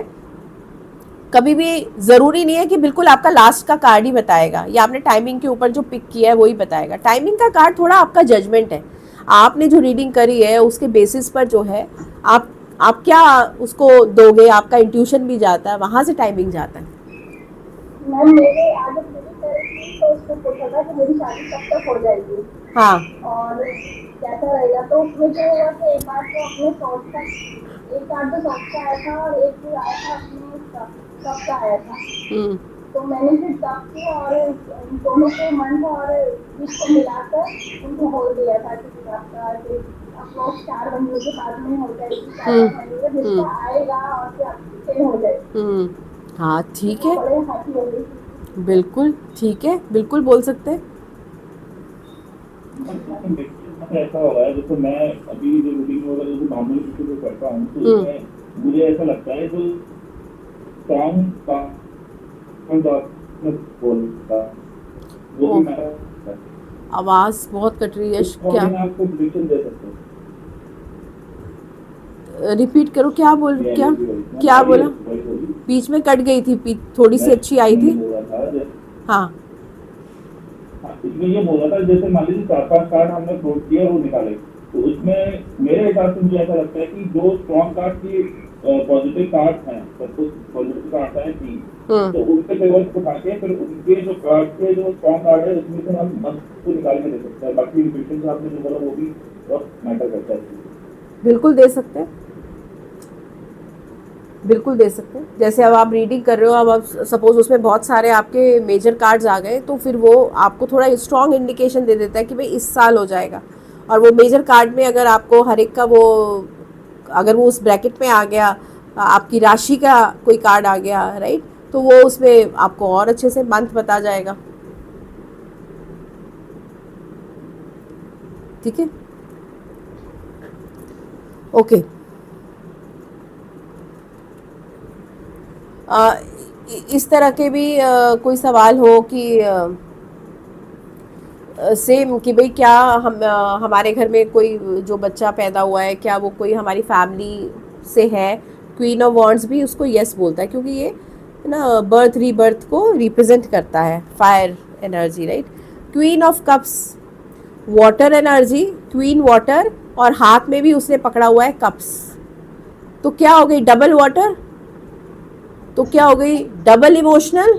कभी भी जरूरी नहीं है कि बिल्कुल आपका लास्ट का कार्ड ही बताएगा या आपने टाइमिंग के ऊपर जो पिक किया है वही बताएगा। टाइमिंग का कार्ड थोड़ा आपका जजमेंट है, आपने जो रीडिंग करी है उसके बेसिस पर जो है आप क्या उसको दोगे, आपका इंट्यूशन भी जाता है, वहां से टाइमिंग जाता है। मैम मेरे आगे मेरी थी तो उसमें पूछा था कि मेरी शादी कब तक हो जाएगी हाँ। और कैसा रहेगा। तो उसमें जो हुआ कि एक बार तो अपने सोच का एक कार्ड तो सोच का आया था और एक भी आया था अपने कब का आया था। तो मैंने फिर कब की और दोनों के मंथ और वीक को मिलाकर उनको बोल दिया था कि आपका अप्रोक्स 4 महीने के बाद में हो जाएगी, 4 महीने जिसका आएगा और फिर हो जाएगी। हाँ ठीक है, बड़े हैप्पी हो गई। बिल्कुल ठीक है, बिल्कुल बोल सकते हैं। ऐसा हो रहा है जैसे मैं अभी जो रीडिंग वगैरह जो नॉर्मल किसी को करता हूँ तो उसमें मुझे ऐसा लगता है जो स्ट्रॉन्ग का बोलता वो भी मैं आवाज बहुत कट रही है, क्या आपको प्रेडिक्शन दे सकते हैं। रिपीट करो, क्या बोला, बीच में कट गई थी, थोड़ी सी अच्छी आई थी। हाँ इसमें ये बोल रहा था जैसे मान लीजिए 4-5 कार्ड हमने फ्लोट किया वो निकाले, तो उसमें मेरे हिसाब से मुझे ऐसा लगता है कि जो स्ट्रॉन्ग कार्ड की पॉजिटिव कार्ड हैं, सपोज पॉजिटिव कार्ड हैं 3, तो उनके फेवर उठा के फिर उनके जो कार्ड के जो स्ट्रॉन्ग कार्ड है उसमें से हम मस्त को निकाल के दे सकते हैं। बाकी रिपीटेशन से आपने जो बोला वो भी बहुत मैटर करता है। बिल्कुल दे सकते हैं, बिल्कुल दे सकते हैं। जैसे अब आप रीडिंग कर रहे हो, अब आप सपोज उसमें बहुत सारे आपके मेजर कार्ड्स आ गए तो फिर वो आपको थोड़ा स्ट्रॉन्ग इंडिकेशन दे देता है कि भाई इस साल हो जाएगा। और वो मेजर कार्ड में अगर आपको हर एक का वो अगर वो उस ब्रैकेट में आ गया, आपकी राशि का कोई कार्ड आ गया, राइट, तो वो उसमें आपको और अच्छे से मंथ बता जाएगा। ठीक है, ओके। इस तरह के भी कोई सवाल हो कि सेम कि भाई क्या हम हमारे घर में कोई जो बच्चा पैदा हुआ है क्या वो कोई हमारी फैमिली से है। क्वीन ऑफ वॉन्ड्स भी उसको यस बोलता है क्योंकि ये ना बर्थ रीबर्थ को रिप्रेजेंट करता है, fire energy, right. Queen of cups water energy, queen water, और हाथ में भी उसने पकड़ा हुआ है कप्स, तो क्या हो गई डबल वाटर, तो क्या हो गई डबल इमोशनल,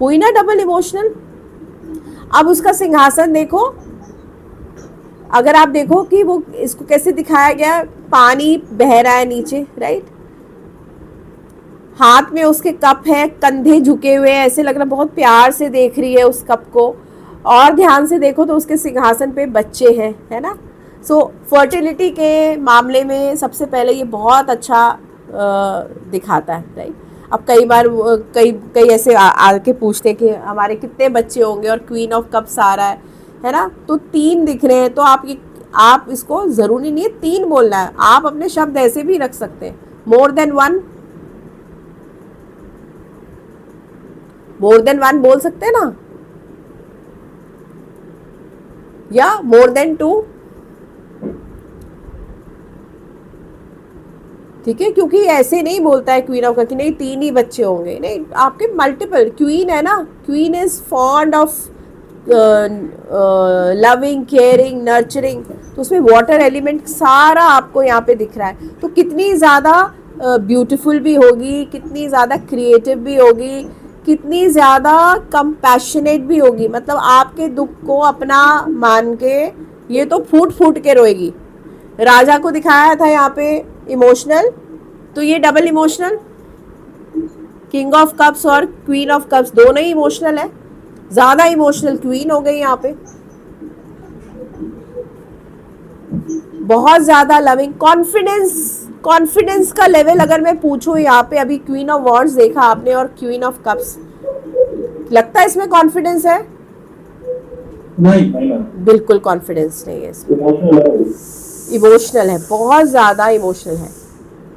हुई ना डबल इमोशनल। अब उसका सिंहासन देखो, अगर आप देखो कि वो इसको कैसे दिखाया गया, पानी बह रहा है नीचे, राइट, हाथ में उसके कप है, कंधे झुके हुए हैं, ऐसे लग रहा बहुत प्यार से देख रही है उस कप को, और ध्यान से देखो तो उसके सिंहासन पे बच्चे हैं, है ना। सो फर्टिलिटी के मामले में सबसे पहले ये बहुत अच्छा दिखाता है, राइट। अब कई बार कई ऐसे आके पूछते हैं कि हमारे कितने बच्चे होंगे और क्वीन ऑफ कप्स आ रहा है ना, तो 3 दिख रहे हैं, तो आप इसको ज़रूरी नहीं है 3 बोलना है, आप अपने शब्द ऐसे भी रख सकते हैं, मोर देन वन बोल सकते हैं ना, या मोर देन 2, ठीक है, क्योंकि ऐसे नहीं बोलता है क्वीन ऑफ कप कि नहीं 3 ही बच्चे होंगे, नहीं, आपके मल्टीपल, क्वीन है ना, queen is fond of loving, caring, nurturing, तो उसमें वाटर एलिमेंट सारा आपको यहाँ पे दिख रहा है। तो कितनी ज़्यादा ब्यूटीफुल भी होगी, कितनी ज़्यादा क्रिएटिव भी होगी, कितनी ज़्यादा कंपैशनेट भी होगी, मतलब आपके दुख को अपना मान के ये तो फूट फूट के रोएगी। राजा को दिखाया था यहाँ पे इमोशनल, तो ये double emotional, king of cups और क्वीन ऑफ कप्स दोनों ही इमोशनल है, ज़्यादा इमोशनल क्वीन हो गई यहाँ पे, बहुत ज़्यादा लविंग। कॉन्फिडेंस का लेवल अगर मैं पूछूं यहाँ पे, अभी क्वीन ऑफ वॉन्ड्स देखा आपने और क्वीन ऑफ कप्स, लगता है इसमें कॉन्फिडेंस है? नहीं, बिल्कुल कॉन्फिडेंस नहीं है इसमें, इमोशनल इमोशनल है, बहुत ज़्यादा इमोशनल है।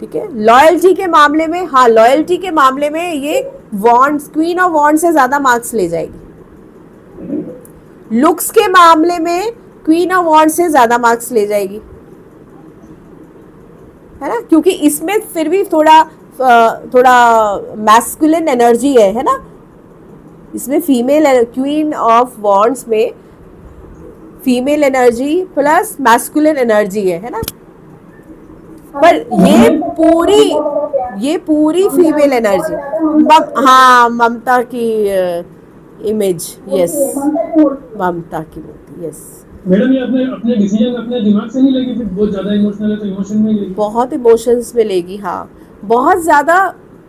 ठीक है, लॉयल्टी के मामले में, हाँ लॉयल्टी के मामले में ये वॉन्ड्स, क्वीन ऑफ वॉन्ड्स से ज़्यादा मार्क्स ले जाएगी। लुक्स के मामले में क्वीन ऑफ वॉन्ड्स से ज़्यादा मार्क्स ले जाएगी, है ना, क्योंकि इसमें फिर भी थोड़ा मैस्कुलिन एनर्जी है ना, इसमें फीमेल, क्वीन ऑफ वॉन्ड्स में female energy plus masculine energy है ना, पर ये पूरी फीमेल एनर्जी, हाँ ममता की इमेज, यस ममता की मूर्ति, यस। मैडम ये अपने डिसीजन अपने दिमाग से नहीं लेगी, फिर बहुत ज्यादा इमोशनल है तो इमोशन में लेगी, बहुत इमोशंस में लेगी, हाँ बहुत ज़्यादा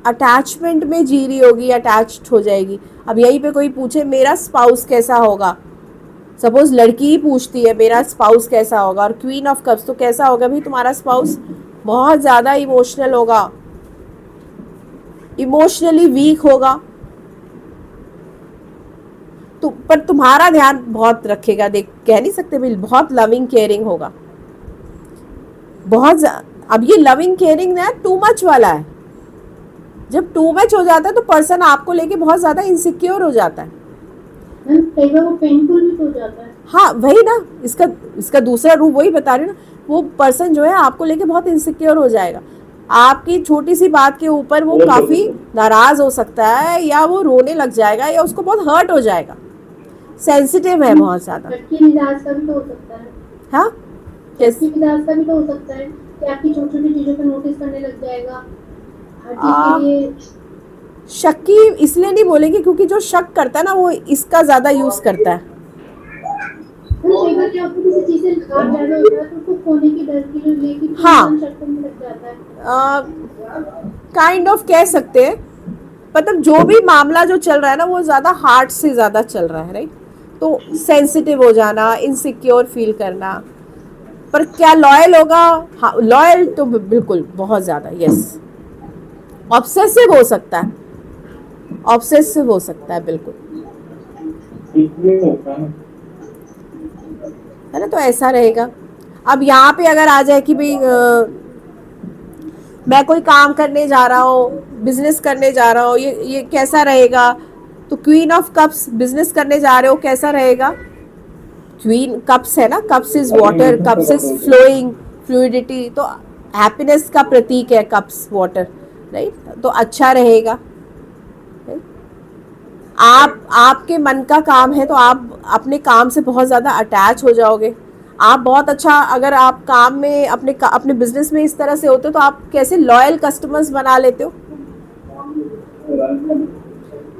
अटैचमेंट में जी रही होगी, अटैच्ड हो जाएगी। अब यहीं पे कोई पूछे मेरा स्पाउस कैसा होगा, सपोज लड़की ही पूछती है मेरा स्पाउस कैसा होगा, और क्वीन ऑफ कप्स, तो कैसा होगा भाई तुम्हारा स्पाउस? बहुत ज़्यादा इमोशनल होगा, इमोशनली वीक होगा, तो पर तुम्हारा ध्यान बहुत रखेगा, देख कह नहीं सकते भाई, बहुत लविंग केयरिंग होगा, बहुत। अब ये लविंग केयरिंग ना टू मच वाला है, जब टू मच हो जाता है तो पर्सन आपको लेके बहुत ज़्यादा इनसिक्योर हो जाता है, कई बार वो पेनफुल भी हो जाता है। हाँ वही ना, इसका दूसरा रूप वही बता रही हूँ ना, वो पर्सन जो है आपको लेके बहुत इनसिक्योर हो जाएगा, आपकी छोटी सी बात के ऊपर वो काफ़ी नाराज हो सकता है, या वो रोने लग जाएगा, या उसको बहुत हर्ट हो जाएगा, सेंसिटिव है बहुत ज़्यादा। लड़की मिजाज का भी तो हो सकता है, हाँ लड़की मिजाज का भी तो हो सकता है कि आपकी छोटी छोटी चीज़ों को नोटिस करने लग जाएगा, हर चीज़ के लिए। शक्की इसलिए नहीं बोलेंगे क्योंकि जो शक करता है ना वो इसका ज़्यादा यूज़ करता है। कई बार क्या होता है, किसी चीज़ से लगाव ज़्यादा होता है तो उसको खोने की डर की जो लेके हाँ। शक करने लग जाता है। काइंड ऑफ कह सकते हैं, मतलब जो भी मामला जो चल रहा है ना वो ज़्यादा हार्ट से ज़्यादा चल रहा है, राइट, तो सेंसिटिव हो जाना, इनसिक्योर फील करना, पर क्या लॉयल होगा? हाँ लॉयल तो बिल्कुल बहुत ज़्यादा, यस। ऑब्सेसिव हो सकता है, ऑब्सेसिव हो सकता है बिल्कुल, इसलिए होता है है ना, तो ऐसा रहेगा। अब यहाँ पे अगर आ जाए कि भाई मैं कोई काम करने जा रहा हूँ, बिजनेस करने जा रहा हूँ, ये कैसा रहेगा? तो क्वीन ऑफ कप्स, बिजनेस करने जा रहे हो कैसा रहेगा? क्वीन कप्स है ना, cups is water, cups is flowing, fluidity, तो हैप्पीनेस का प्रतीक है कप्स, वाटर, राइट, तो अच्छा रहेगा। आपके मन का काम है तो आप अपने काम से बहुत ज़्यादा अटैच हो जाओगे, आप बहुत अच्छा, अगर आप काम में अपने बिजनेस में इस तरह से होते हो तो आप कैसे लॉयल कस्टमर्स बना लेते हो,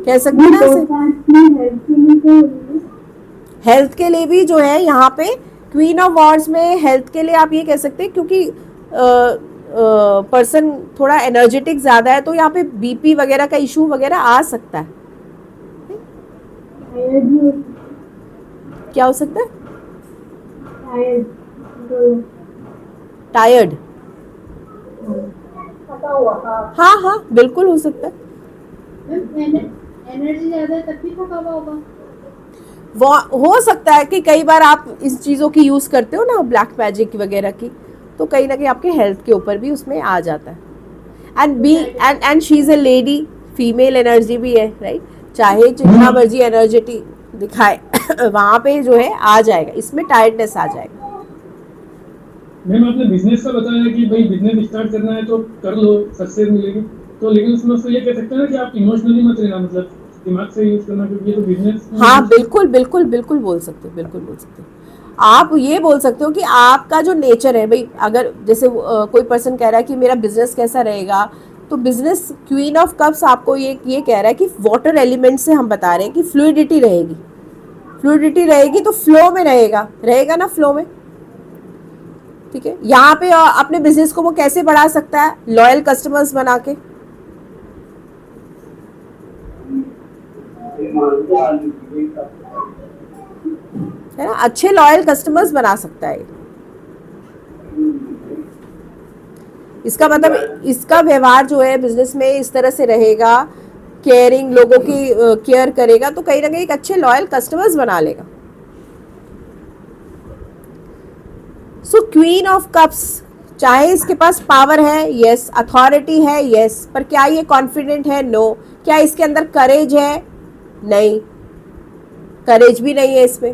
कह सकते हैं ना ऐसे। हेल्थ के लिए भी जो है यहाँ पे क्वीन ऑफ वॉन्ड्स में, हेल्थ के लिए आप ये कह सकते हैं क्योंकि पर्सन थोड़ा एनर्जेटिक ज़्यादा है तो यहाँ पे बीपी वगैरह का इशू वगैरह आ सकता है। क्या हो सकता है? टायर्ड, हाँ हाँ बिल्कुल हो सकता है। एनर्जी ज्यादा है तब भी थका हुआ होगा। वो हो सकता है कि कई बार आप इस चीज़ों की यूज़ करते हो ना, ब्लैक मैजिक वगैरह की, तो कहीं ना कहीं आपके हेल्थ के ऊपर भी उसमें आ जाता है। And she is a lady, female energy भी है, राइट, चाहे जितना मर्जी एनर्जेटिक दिखाए वहाँ पे जो है आ जाएगा, इसमें टायर्डनेस आ जाएगा। मैम आपने बिजनेस का बताया कि भाई बिजनेस स्टार्ट करना है तो कर लो, सक्सेस मिलेगी, तो लेकिन उसमें उसको ये कह सकते हैं ना कि आप इमोशनली मत रहना, मतलब दिमाग से यूज करना, क्योंकि ये तो बिजनेस। हाँ बिल्कुल बिल्कुल बिल्कुल बोल सकते हो, बिल्कुल बोल सकते हो। आप ये बोल सकते हो कि आपका जो नेचर है भाई, अगर जैसे कोई पर्सन कह रहा है कि मेरा बिजनेस कैसा रहेगा, तो बिजनेस क्वीन ऑफ कप्स आपको ये कह रहा है कि वाटर एलिमेंट से हम बता रहे हैं कि फ्लूइडिटी रहेगी, फ्लूइडिटी रहेगी तो फ्लो में रहेगा ना, फ्लो में। ठीक है, यहाँ पे अपने बिजनेस को वो कैसे बढ़ा सकता है, लॉयल कस्टमर्स बना के, है ना, अच्छे लॉयल कस्टमर्स बना सकता है। इसका मतलब इसका व्यवहार जो है बिजनेस में इस तरह से रहेगा, केयरिंग, लोगों की केयर करेगा, तो कहीं ना कहीं एक अच्छे लॉयल कस्टमर्स बना लेगा। सो क्वीन ऑफ कप्स, चाहे इसके पास पावर है, यस, अथॉरिटी है, यस, पर क्या ये कॉन्फिडेंट है, नो। क्या इसके अंदर करेज है, नहीं, करेज भी नहीं है इसमें।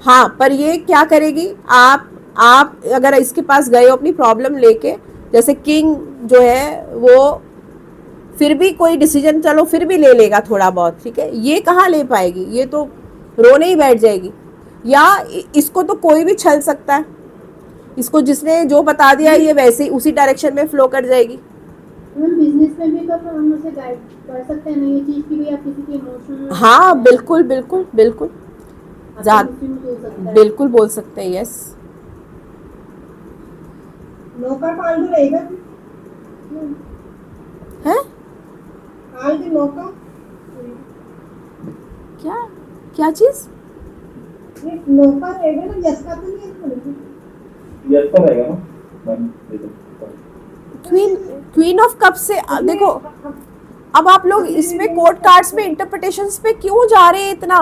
हाँ, पर ये क्या करेगी, आप अगर इसके पास गए हो अपनी प्रॉब्लम लेके, जैसे किंग जो है वो फिर भी कोई डिसीजन चलो फिर भी ले लेगा थोड़ा बहुत, ठीक है, ये कहाँ ले पाएगी, ये तो रोने ही बैठ जाएगी। या इसको तो कोई भी छल सकता है, इसको जिसने जो बता दिया ये वैसे ही उसी डायरेक्शन में फ्लो कर जाएगी। बिजनेस में भी तो हम उसे गाइड कर सकते हैं ना, ये चीज की भी आप किसी के इमोशन। हाँ बिल्कुल बिल्कुल बिल्कुल, बिल्कुल बोल सकते हैं, यस। नौका पाल दो रहेगा है पाल के नौका, क्या क्या चीज, ये नौका रहेगा ना, यस का तो नहीं है, यस तो रहेगा ना। क्वीन ऑफ कप से देखो, अब आप लोग इसमें कोर्ट कार्ड्स में इंटरप्रिटेशंस पे क्यों जा रहे हैं इतना,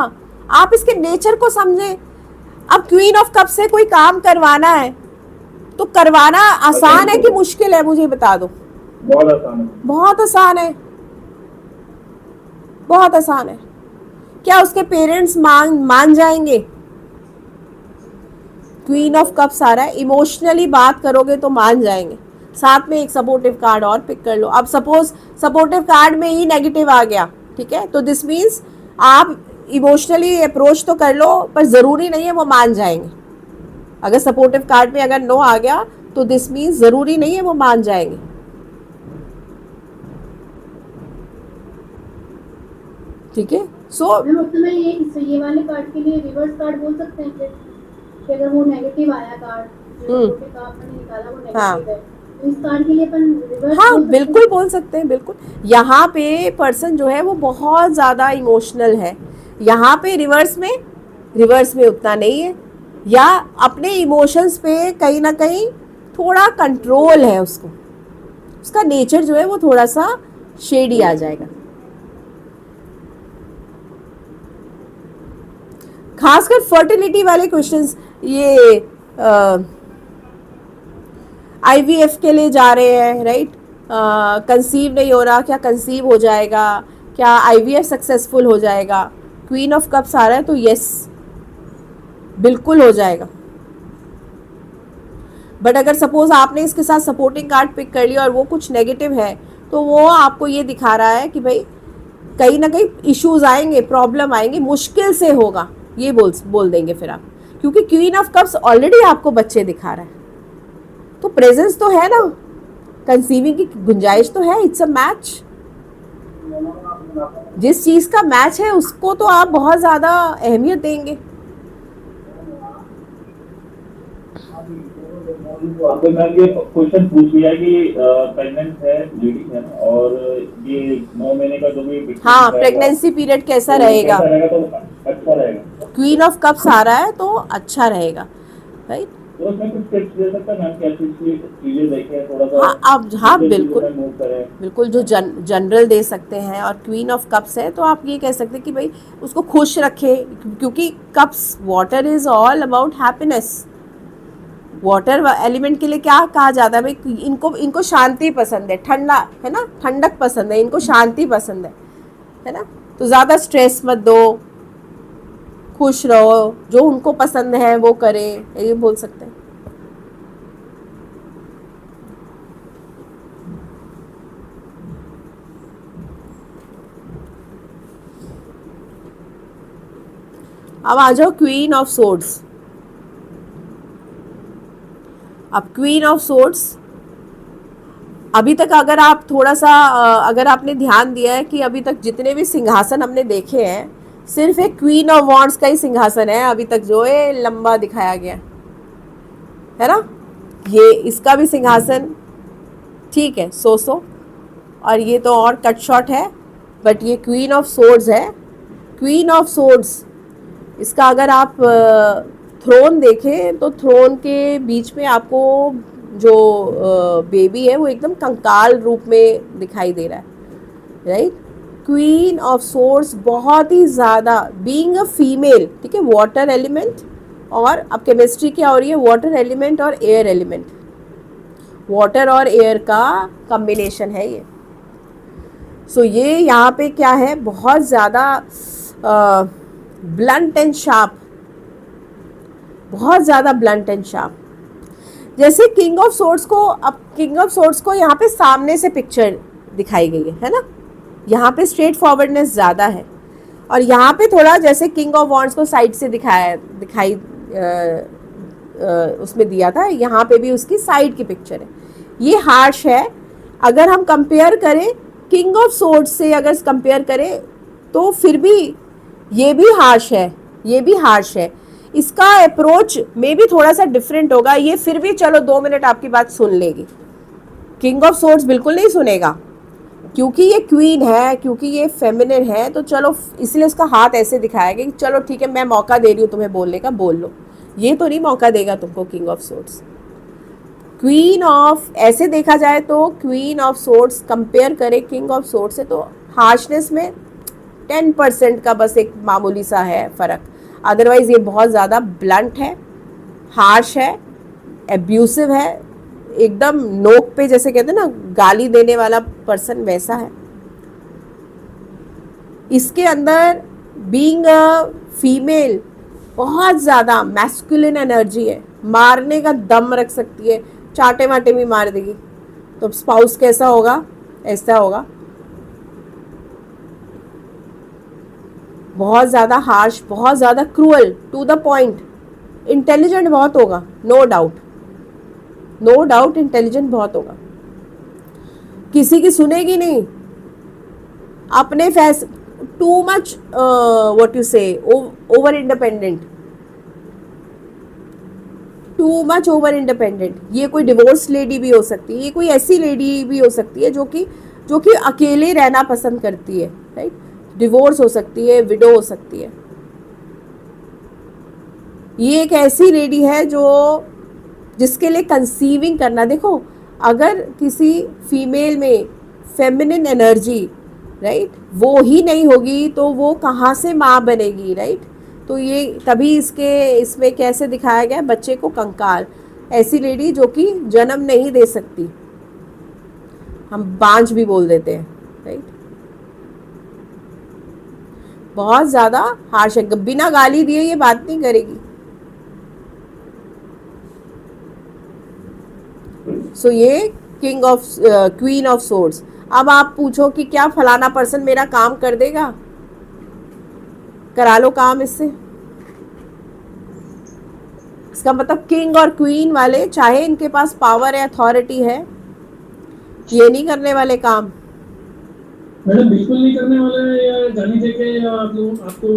आप इसके नेचर को समझें। अब क्वीन ऑफ कप से कोई काम करवाना है तो करवाना आसान है कि मुश्किल है, मुझे बता दो। बहुत आसान है, बहुत आसान है, बहुत आसान है। क्या उसके पेरेंट्स मान जाएंगे? क्वीन ऑफ कप्स आ रहा है, इमोशनली बात करोगे तो मान जाएंगे। साथ में एक सपोर्टिव कार्ड और पिक कर लो। अब सपोज सपोर्टिव कार्ड में ही नेगेटिव आ गया, ठीक है, तो दिस मीन्स आप इमोशनली अप्रोच तो कर लो, पर ज़रूरी नहीं है वो मान जाएंगे। अगर सपोर्टिव कार्ड में अगर नो आ गया तो दिस मीन्स ज़रूरी नहीं है वो मान जाएंगे। ठीक है, सो ये वाले कार्ड के लिए रिवर्स कार्ड बोल सकते हैं कि अगर वो नेगेटिव आया कार्ड, जो आपने निकाला वो नेगेटिव है, तो इस कार्ड के लिए अपन रिवर्स, हाँ बिल्कुल बोल सकते हैं, बिल्कुल। यहाँ पे पर्सन जो है वो बहुत ज़्यादा इमोशनल है, यहाँ पे रिवर्स में उतना नहीं है, या अपने इमोशंस पे कहीं ना कहीं थोड़ा कंट्रोल है उसको, उसका नेचर जो है वो थोड़ा सा शेडी आ जाएगा। खासकर फर्टिलिटी वाले क्वेश्चंस, ये IVF के लिए जा रहे हैं, राइट, कंसीव नहीं हो रहा, क्या कंसीव हो जाएगा, क्या IVF सक्सेसफुल हो जाएगा, क्वीन ऑफ कप्स आ रहा है तो यस बिल्कुल हो जाएगा। बट अगर सपोज आपने इसके साथ सपोर्टिंग कार्ड पिक कर लिया और वो कुछ नेगेटिव है, तो वो आपको ये दिखा रहा है कि भाई कहीं ना कहीं इश्यूज आएंगे, प्रॉब्लम आएंगे, मुश्किल से होगा, ये बोल देंगे फिर आप, क्योंकि क्वीन ऑफ कप्स ऑलरेडी आपको बच्चे दिखा रहा है, तो प्रेजेंस तो है ना, कंसीविंग की गुंजाइश तो है, इट्स अ मैच। जिस चीज़ का मैच है उसको तो आप बहुत ज़्यादा अहमियत देंगे। तो मैम ये क्वेश्चन पूछ लिया कि प्रेग्नेंट है लेडी है ना, और ये 9 महीने का जो भी, हाँ, प्रेगनेंसी पीरियड कैसा रहेगा, तो अच्छा रहेगा। क्वीन ऑफ कप्स आ रहा है तो अच्छा रहेगा, राइट। तो उसमें कुछ टिप्स दे सकता है मैम, क्या चीजें देखें थोड़ा सा। हाँ आप, हाँ बिल्कुल मूव करें, बिल्कुल, जो जनरल दे सकते हैं। और क्वीन ऑफ कप्स है तो आप ये कह सकते हैं कि भाई उसको खुश रखें, क्योंकि cups, water is all about happiness. Water element के लिए क्या कहा जाता है भाई, इनको शांति पसंद है, ठंडा है ना, ठंडक पसंद है, इनको शांति पसंद है ना, तो ज़्यादा स्ट्रेस मत दो, खुश रहो, जो उनको पसंद है वो करें, ये बोल सकते हैं। अब आ जाओ क्वीन ऑफ सोर्ड्स। अब क्वीन ऑफ सोर्ड्स, अभी तक अगर आप थोड़ा सा अगर आपने ध्यान दिया है कि अभी तक जितने भी सिंहासन हमने देखे हैं सिर्फ एक क्वीन ऑफ वॉन्ड्स का ही सिंहासन है अभी तक जो है लंबा दिखाया गया है ना। ये इसका भी सिंहासन ठीक है सो और ये तो और कट शॉट है, बट ये क्वीन ऑफ सोर्ड्स है। क्वीन ऑफ सोर्ड्स इसका अगर आप थ्रोन देखें तो थ्रोन के बीच में आपको जो बेबी है वो एकदम कंकाल रूप में दिखाई दे रहा है, राइट। क्वीन ऑफ सोर्ड्स बहुत ही ज़्यादा बीइंग अ फीमेल, ठीक है, वाटर एलिमेंट, और अब केमिस्ट्री क्या हो रही है, वाटर एलिमेंट और एयर एलिमेंट, वाटर और एयर का कॉम्बिनेशन है ये। सो ये यहाँ पे क्या है, बहुत ज़्यादा ब्लंट एंड शार्प, बहुत ज़्यादा ब्लंट एंड शार्प। जैसे किंग ऑफ सोर्ड्स को, अब किंग ऑफ सोर्ड्स को यहाँ पे सामने से पिक्चर दिखाई गई है ना, यहाँ पे स्ट्रेट फॉरवर्डनेस ज़्यादा है, और यहाँ पे थोड़ा जैसे किंग ऑफ वॉन्ड्स को साइड से दिखाई उसमें दिया था, यहाँ पे भी उसकी साइड की पिक्चर है। ये हार्श है। अगर हम कंपेयर करें किंग ऑफ सोर्ड्स से, अगर कंपेयर करें तो फिर भी ये भी हार्श है, ये भी हार्श है। इसका अप्रोच में भी थोड़ा सा डिफरेंट होगा। ये फिर भी चलो 2 मिनट आपकी बात सुन लेगी, किंग ऑफ सोर्ड्स बिल्कुल नहीं सुनेगा, क्योंकि ये क्वीन है, क्योंकि ये फेमिनिन है, तो चलो इसलिए उसका हाथ ऐसे दिखाया गया कि चलो ठीक है मैं मौका दे रही हूँ तुम्हें बोलने का, बोल लो। ये तो नहीं मौका देगा तुमको king of swords. Queen of, ऐसे देखा जाए तो क्वीन ऑफ सोर्ड्स कंपेयर करें किंग ऑफ सोर्ड्स से तो हार्शनेस में 10% का बस एक मामूली सा है फ़र्क, अदरवाइज़ ये बहुत ज़्यादा ब्लंट है, हार्श है, एब्यूसिव है, एकदम नोक पे जैसे कहते हैं ना गाली देने वाला पर्सन, वैसा है। इसके अंदर बीइंग अ फीमेल बहुत ज़्यादा मैस्कुलिन एनर्जी है, मारने का दम रख सकती है, चाटे वाटे भी मार देगी। तो स्पाउस कैसा होगा, ऐसा होगा, बहुत ज़्यादा हार्श, बहुत ज़्यादा cruel, to the point, intelligent बहुत होगा, no doubt, no doubt intelligent बहुत होगा, किसी की सुनेगी नहीं, अपने too much what you say over independent, too much over independent. ये कोई डिवोर्स लेडी भी हो सकती है, ये कोई ऐसी लेडी भी हो सकती है जो कि अकेले रहना पसंद करती है, राइट। डिवोर्स हो सकती है, विडो हो सकती है। ये एक ऐसी लेडी है जिसके लिए कंसीविंग करना, देखो अगर किसी फीमेल में फेमिनिन एनर्जी, राइट, वो ही नहीं होगी तो वो कहाँ से माँ बनेगी, राइट। तो ये तभी इसमें कैसे दिखाया गया, बच्चे को कंकाल, ऐसी लेडी जो कि जन्म नहीं दे सकती, हम बांझ भी बोल देते हैं, राइट। बहुत ज़्यादा हार्श है, बिना गाली दिए ये बात नहीं करेगी। सो ये king of queen of swords. अब आप पूछो कि क्या फलाना पर्सन मेरा काम कर देगा, करा लो काम इससे। इसका मतलब किंग और क्वीन वाले, चाहे इनके पास पावर है, अथॉरिटी है, ये नहीं करने वाले काम। मैडम बिल्कुल नहीं करने वाले हैं, या जानी दे के, या आपको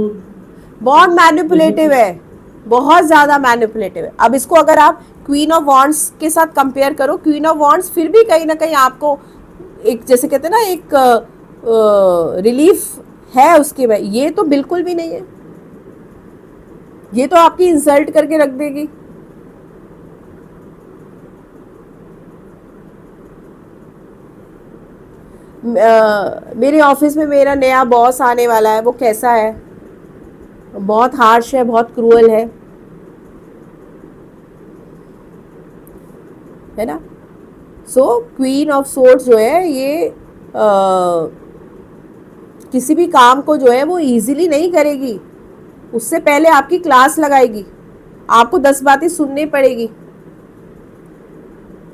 बहुत मैनिपुलेटिव है, बहुत ज़्यादा मैनिपुलेटिव है। अब इसको अगर आप क्वीन ऑफ वॉन्ड्स के साथ कंपेयर करो, क्वीन ऑफ वॉन्ड्स फिर भी कहीं ना कहीं आपको एक, जैसे कहते हैं ना, एक रिलीफ है उसके में, ये तो बिल्कुल भी नहीं है, ये तो आपकी इंसल्ट करके रख देगी। मेरे ऑफिस में मेरा नया बॉस आने वाला है, वो कैसा है, बहुत हार्श है, बहुत क्रूअल है ना। सो क्वीन ऑफ सोर्ड्स जो है ये किसी भी काम को जो है वो इजीली नहीं करेगी, उससे पहले आपकी क्लास लगाएगी, आपको 10 बातें सुननी पड़ेगी।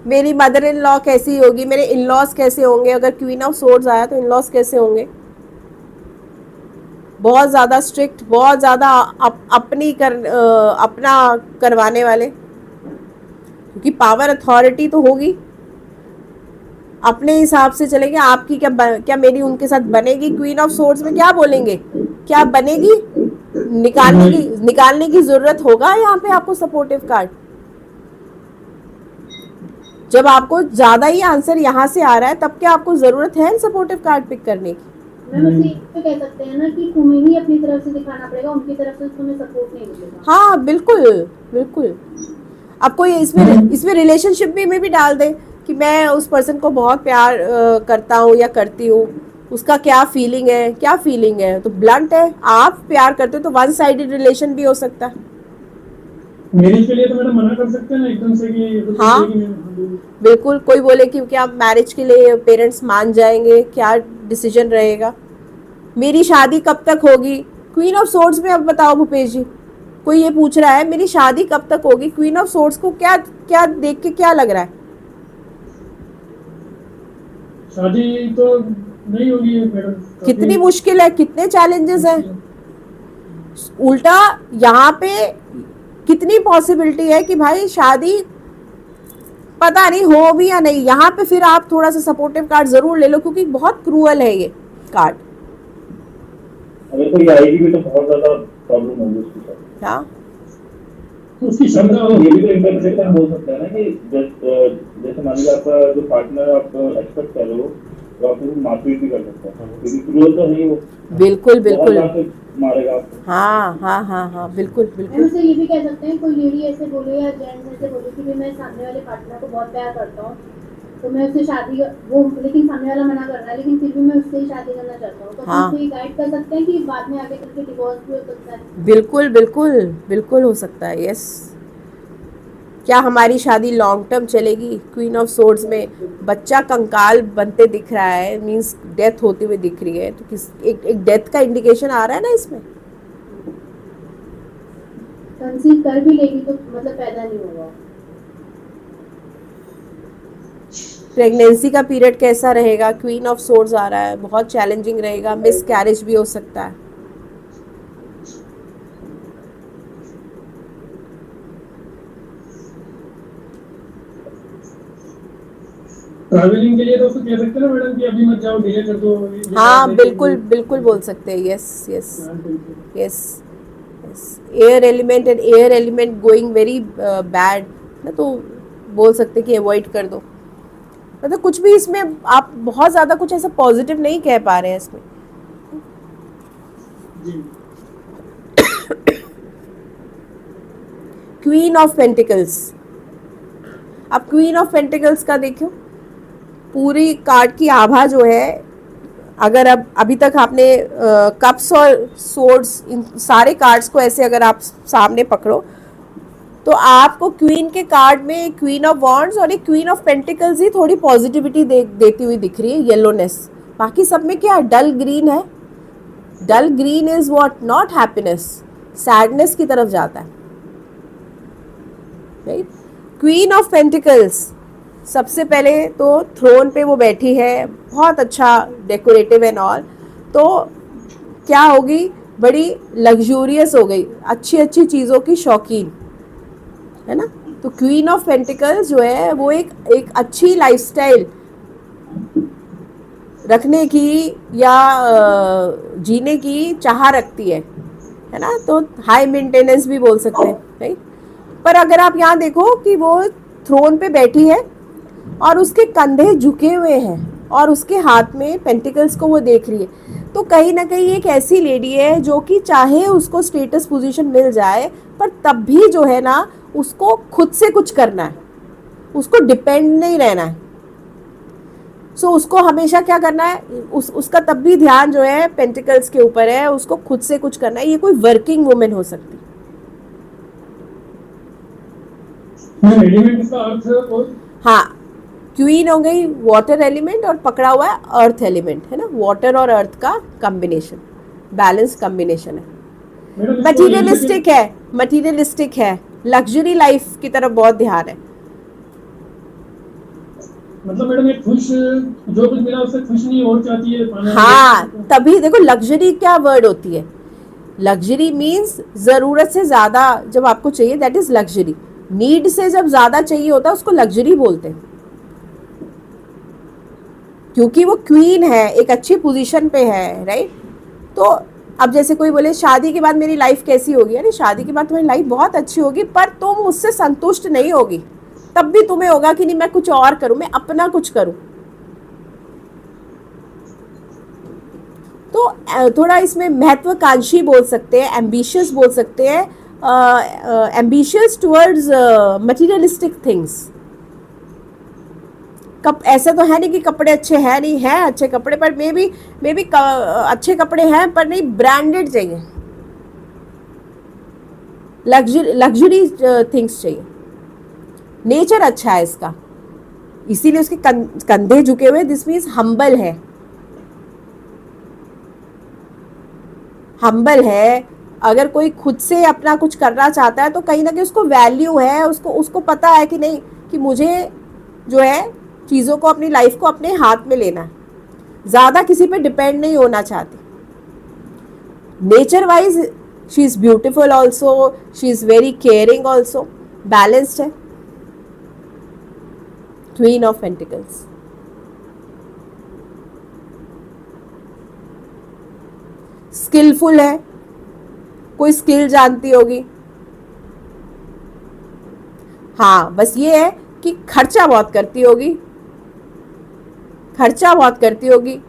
मेरी मदर इन लॉ कैसी होगी, मेरे इन लॉज कैसे होंगे, अगर क्वीन ऑफ सोर्ड्स आया तो इन लॉज कैसे होंगे, बहुत ज़्यादा स्ट्रिक्ट, बहुत ज़्यादा अपना करवाने वाले, क्योंकि पावर अथॉरिटी तो होगी, अपने हिसाब से चलेंगे। आपकी क्या मेरी उनके साथ बनेगी? क्वीन ऑफ सोर्ड्स में क्या बोलेंगे, क्या बनेगी? निकालने की जरूरत होगा यहाँ पे आपको सपोर्टिव कार्ड। जब आपको ज्यादा ही आंसर यहाँ से आ रहा है, तब क्या आपको जरूरत है सपोर्टिव कार्ड पिक करने की? मैम उसे तो कह सकते हैं ना कि तुम्हें ही अपनी तरफ से दिखाना पड़ेगा, उनकी तरफ से तुम्हें सपोर्ट नहीं मिलेगा। हाँ बिल्कुल बिल्कुल। अब कोई इसमें रिलेशनशिप में भी डाल दे कि मैं उस पर्सन को बहुत प्यार करता हूँ या करती हूँ, उसका क्या फीलिंग है, क्या फीलिंग है, तो ब्लंट है। आप प्यार करते हो तो वन साइडेड रिलेशन भी हो सकता है। मैरिज के लिए तो मैडम मना कर सकते हैं ना एकदम से कि हाँ बिल्कुल। कोई बोले कि क्या मैरिज के लिए पेरेंट्स मान जाएंगे, क्या डिसीजन रहेगा, मेरी शादी कब तक होगी? क्वीन ऑफ सोर्ड्स में अब बताओ भूपेश जी, कोई ये पूछ रहा है मेरी शादी कब तक होगी, क्वीन ऑफ सोर्ड्स को क्या क्या देख के क्या लग रहा है? शादी तो नहीं होगी मैडम। कितनी मुश्किल है, कितने चैलेंजेस हैं। उल्टा यहाँ पे कितनी पॉसिबिलिटी है कि भाई शादी पता नहीं हो भी या नहीं। यहाँ पे फिर आप थोड़ा सा सपोर्टिव कार्ड जरूर ले लो, क्योंकि बहुत क्रूअल है ये कार्ड। अगर कोई आएगी भी तो बहुत ज्यादा प्रॉब्लम होगी उसके साथ। क्या उसकी क्षमता हो। ये भी तो इंटरप्रिटेशन हो सकता है ना कि जैसे मान लीजिए आपका जो पार्टनर आप एक्सपेक्ट कर रहे हो, तो आप मारपीट भी कर सकते हैं, क्योंकि क्रूअल तो नहीं वो। बिल्कुल बिल्कुल। मारेगा आपको। हाँ हाँ हाँ हाँ बिल्कुल मैम बिल्कुल। उसे ये भी कह सकते हैं, कोई लेडी ऐसे बोले या जेंट्स ऐसे बोले कि मैं सामने वाले पार्टनर को बहुत प्यार करता हूँ, तो मैं उससे शादी वो लेकिन सामने वाला मना कर रहा है, लेकिन फिर भी मैं उससे ही शादी करना चाहता हूँ, तो हाँ। उसको ये गाइड कर सकते हैं कि बाद में आगे करके डिवोर्स भी हो सकता है। बिल्कुल बिल्कुल बिल्कुल हो सकता है। यस। क्या हमारी शादी लॉन्ग टर्म चलेगी? क्वीन ऑफ सोर्ड्स में बच्चा कंकाल बनते दिख रहा है, मींस डेथ होती हुई दिख रही है, तो एक डेथ का इंडिकेशन आ रहा है ना इसमें। कंसीव कर भी लेगी तो मतलब पैदा नहीं होगा। प्रेगनेंसी का पीरियड कैसा रहेगा? क्वीन ऑफ सोर्ड्स आ रहा है, बहुत चैलेंजिंग रहेगा, मिस कैरेज भी हो सकता है। ट्रैवलिंग के लिए तो उसको कह सकते हैं ना मैडम कि अभी मत जाओ, डिले कर दो। हाँ बिल्कुल बिल्कुल बोल सकते हैं। Yes yes yes yes. Air element and air element going very bad ना, तो बोल सकते कि अवॉइड कर दो। मतलब कुछ भी इसमें आप बहुत ज़्यादा कुछ ऐसा पॉजिटिव नहीं कह पा रहे हैं इसमें। Queen of pentacles. अब क्वीन ऑफ पेंटिकल्स का देखो, पूरी कार्ड की आभा जो है, अगर अब अभी तक आपने कप्स और सोर्ड्स इन सारे कार्ड्स को ऐसे अगर आप सामने पकड़ो, तो आपको क्वीन के कार्ड में क्वीन ऑफ वॉन्ड्स और एक क्वीन ऑफ पेंटिकल्स ही थोड़ी पॉजिटिविटी देती हुई दिख रही है, येलोनेस। बाकी सब में क्या डल ग्रीन है। Dull green is what? Not happiness, sadness की तरफ जाता है। राइट। क्वीन ऑफ पेंटिकल्स सबसे पहले तो थ्रोन पे वो बैठी है, बहुत अच्छा डेकोरेटिव एंड ऑल, तो क्या होगी? बड़ी लग्जूरियस हो गई, अच्छी अच्छी चीज़ों की शौकीन है ना। तो क्वीन ऑफ पेंटिकल्स जो है वो एक अच्छी लाइफस्टाइल रखने की या जीने की चाह रखती है ना, तो हाई मेंटेनेंस भी बोल सकते हैं, राइट। पर अगर आप यहाँ देखो कि वो थ्रोन पे बैठी है और उसके कंधे झुके हुए हैं और उसके हाथ में पेंटिकल्स को वो देख रही है, तो कहीं ना कहीं एक ऐसी लेडी है जो कि चाहे उसको स्टेटस पोजीशन मिल जाए, पर तब भी जो है ना उसको खुद से कुछ करना है, उसको डिपेंड नहीं रहना है। सो उसको हमेशा क्या करना है, उसका तब भी ध्यान जो है पेंटिकल्स के ऊपर है, उसको खुद से कुछ करना है। ये कोई वर्किंग वुमेन हो सकती है। एलिमेंट का अर्थ और हाँ, क्वीन हो गई वाटर एलिमेंट और पकड़ा हुआ है अर्थ एलिमेंट, है ना। वाटर और अर्थ का कॉम्बिनेशन, बैलेंस कॉम्बिनेशन है। मटीरियलिस्टिक है, लग्जरी लाइफ की तरफ बहुत ध्यान है। मतलब मैडम एक खुश, जो कुछ मिला उससे खुश नहीं और चाहती है पाना। हाँ, तभी देखो लग्जरी क्या वर्ड होती है। लग्जरी मीन्स जरूरत से ज्यादा जब आपको चाहिए, दैट इज लग्जरी। नीड से जब ज्यादा चाहिए होता है उसको लग्जरी बोलते हैं, क्योंकि वो क्वीन है, एक अच्छी पोजीशन पे है, राइट। तो अब जैसे कोई बोले शादी के बाद मेरी लाइफ कैसी होगी, अरे शादी के बाद तुम्हारी लाइफ बहुत अच्छी होगी, पर तुम उससे संतुष्ट नहीं होगी, तब भी तुम्हें होगा कि नहीं मैं कुछ और करूं, मैं अपना कुछ करूं। तो थोड़ा इसमें महत्वाकांक्षी बोल सकते हैं, एम्बिशियस बोल सकते हैं, एम्बिशियस टुवर्ड्स मटीरियलिस्टिक थिंग्स। ऐसा तो है नहीं कि कपड़े अच्छे हैं नहीं, हैं अच्छे कपड़े, पर मे बी अच्छे कपड़े हैं पर नहीं ब्रांडेड चाहिए, लग्जरी थिंग्स चाहिए। नेचर अच्छा है इसका, इसीलिए उसके कंधे झुके हुए, दिस मीन्स हम्बल है, हम्बल है। अगर कोई खुद से अपना कुछ करना चाहता है तो कहीं ना कहीं उसको वैल्यू है, उसको पता है कि नहीं कि मुझे जो है चीज़ों को, अपनी लाइफ को अपने हाथ में लेना है, ज़्यादा किसी पे डिपेंड नहीं होना चाहती। Nature wise she is beautiful also, she is very caring also, balanced है। Queen of pentacles. स्किलफुल है, कोई स्किल जानती होगी। हाँ, बस ये है कि खर्चा बहुत करती होगी, खर्चा बहुत करती होगी।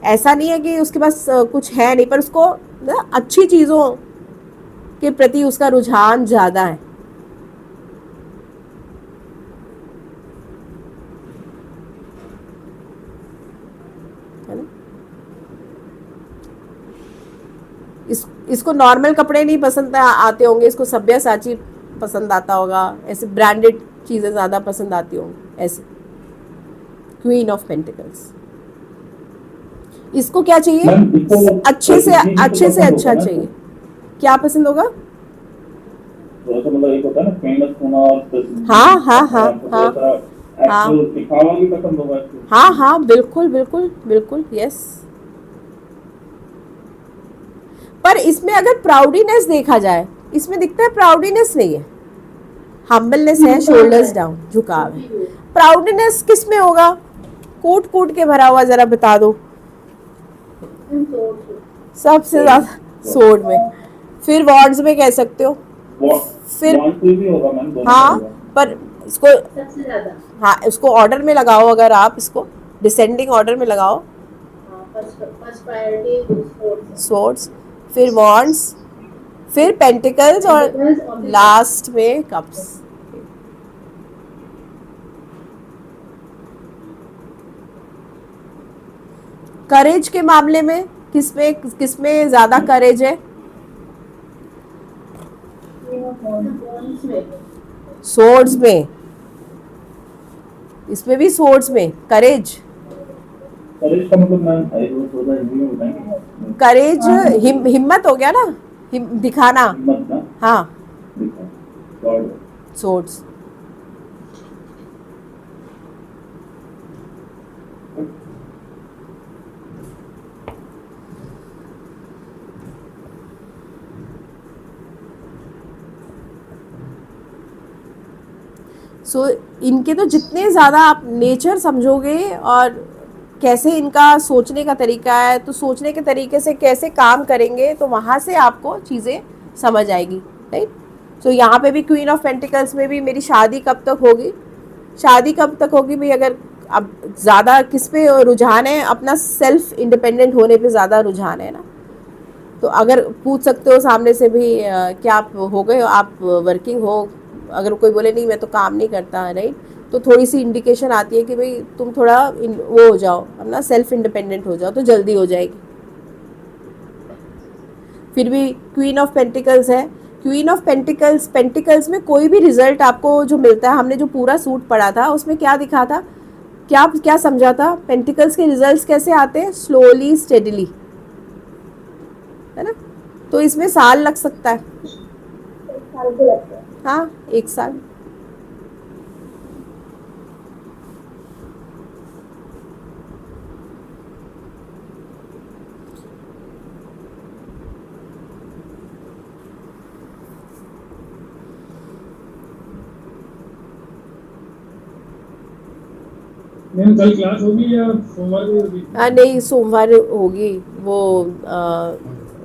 ऐसा नहीं है कि उसके पास कुछ है नहीं, पर उसको अच्छी चीज़ों के प्रति उसका रुझान ज़्यादा है। इसको नॉर्मल कपड़े नहीं पसंद आते होंगे, इसको सब्यासाची पसंद आता होगा, ऐसे ब्रांडेड चीज़ें ज़्यादा पसंद आती होंगी, ऐसे। Queen of pentacles. इसको क्या चाहिए? अच्छे से अच्छा चाहिए। क्या पसंद होगा? मतलब एक होता है ना फेमस होना और हाँ दिखावा भी पसंद होगा इसको। हाँ, बिल्कुल, यस। पर इसमें अगर प्राउडीनेस देखा जाए, इसमें दिखता है प्राउडीनेस नहीं है, हम्बलनेस है, शोल्डर्स डाउन, झुकाव है। प्राउडनेस किस में होगा? कूट के भरा हुआ, जरा बता दो। सबसे ज्यादा सोड में, फिर वॉर्ड्स में कह सकते हो, फिर भी होगा मैम, हाँ, पर इसको सबसे ज्यादा, हाँ इसको ऑर्डर में लगाओ, अगर आप इसको डिसेंडिंग ऑर्डर में लगाओ, फर्स्ट प्रायोरिटी सोर्ड्स, फिर वॉन्ड्स, फिर पेंटिकल्स और लास्ट में कप्स। करेज के मामले में किसमें ज्यादा करेज है? सोर्ड्स में, इसमें भी सोर्ड्स में करेज। करेज का मतलब मैम थोड़ा हिंदी में बताएंगे? करेज हिम्मत हो गया ना, दिखाना। हिम्मत ना? हाँ, दिखा सोर्ड्स। सो इनके तो जितने ज़्यादा आप नेचर समझोगे और कैसे इनका सोचने का तरीका है, तो सोचने के तरीके से कैसे काम करेंगे, तो वहाँ से आपको चीज़ें समझ आएगी, राइट। सो यहाँ पे भी क्वीन ऑफ पेंटिकल्स में भी मेरी शादी कब तक होगी, शादी कब तक होगी भाई? अगर अब ज़्यादा किस पे रुझान है? अपना सेल्फ इंडिपेंडेंट होने पे ज़्यादा रुझान है ना। तो अगर पूछ सकते हो सामने से भी क्या आप हो गए, आप वर्किंग हो? अगर कोई बोले नहीं मैं तो काम नहीं करता, राइट, तो थोड़ी सी इंडिकेशन आती है कि भाई तुम थोड़ा वो हो जाओ, अपना सेल्फ इंडिपेंडेंट हो जाओ, तो जल्दी हो जाएगी। फिर भी क्वीन ऑफ पेंटिकल्स है। क्वीन ऑफ पेंटिकल्स, पेंटिकल्स में कोई भी रिजल्ट आपको जो मिलता है, हमने जो पूरा सूट पढ़ा था उसमें क्या दिखा था, क्या समझा था? पेंटिकल्स के रिजल्ट्स कैसे आते हैं? स्लोली स्टेडिली, है ना। तो इसमें साल लग सकता है। 1 साल के लगते हैं। हाँ, 1 साल। मैम कल क्लास होगी या सोमवार को होगी? नहीं, सोमवार होगी।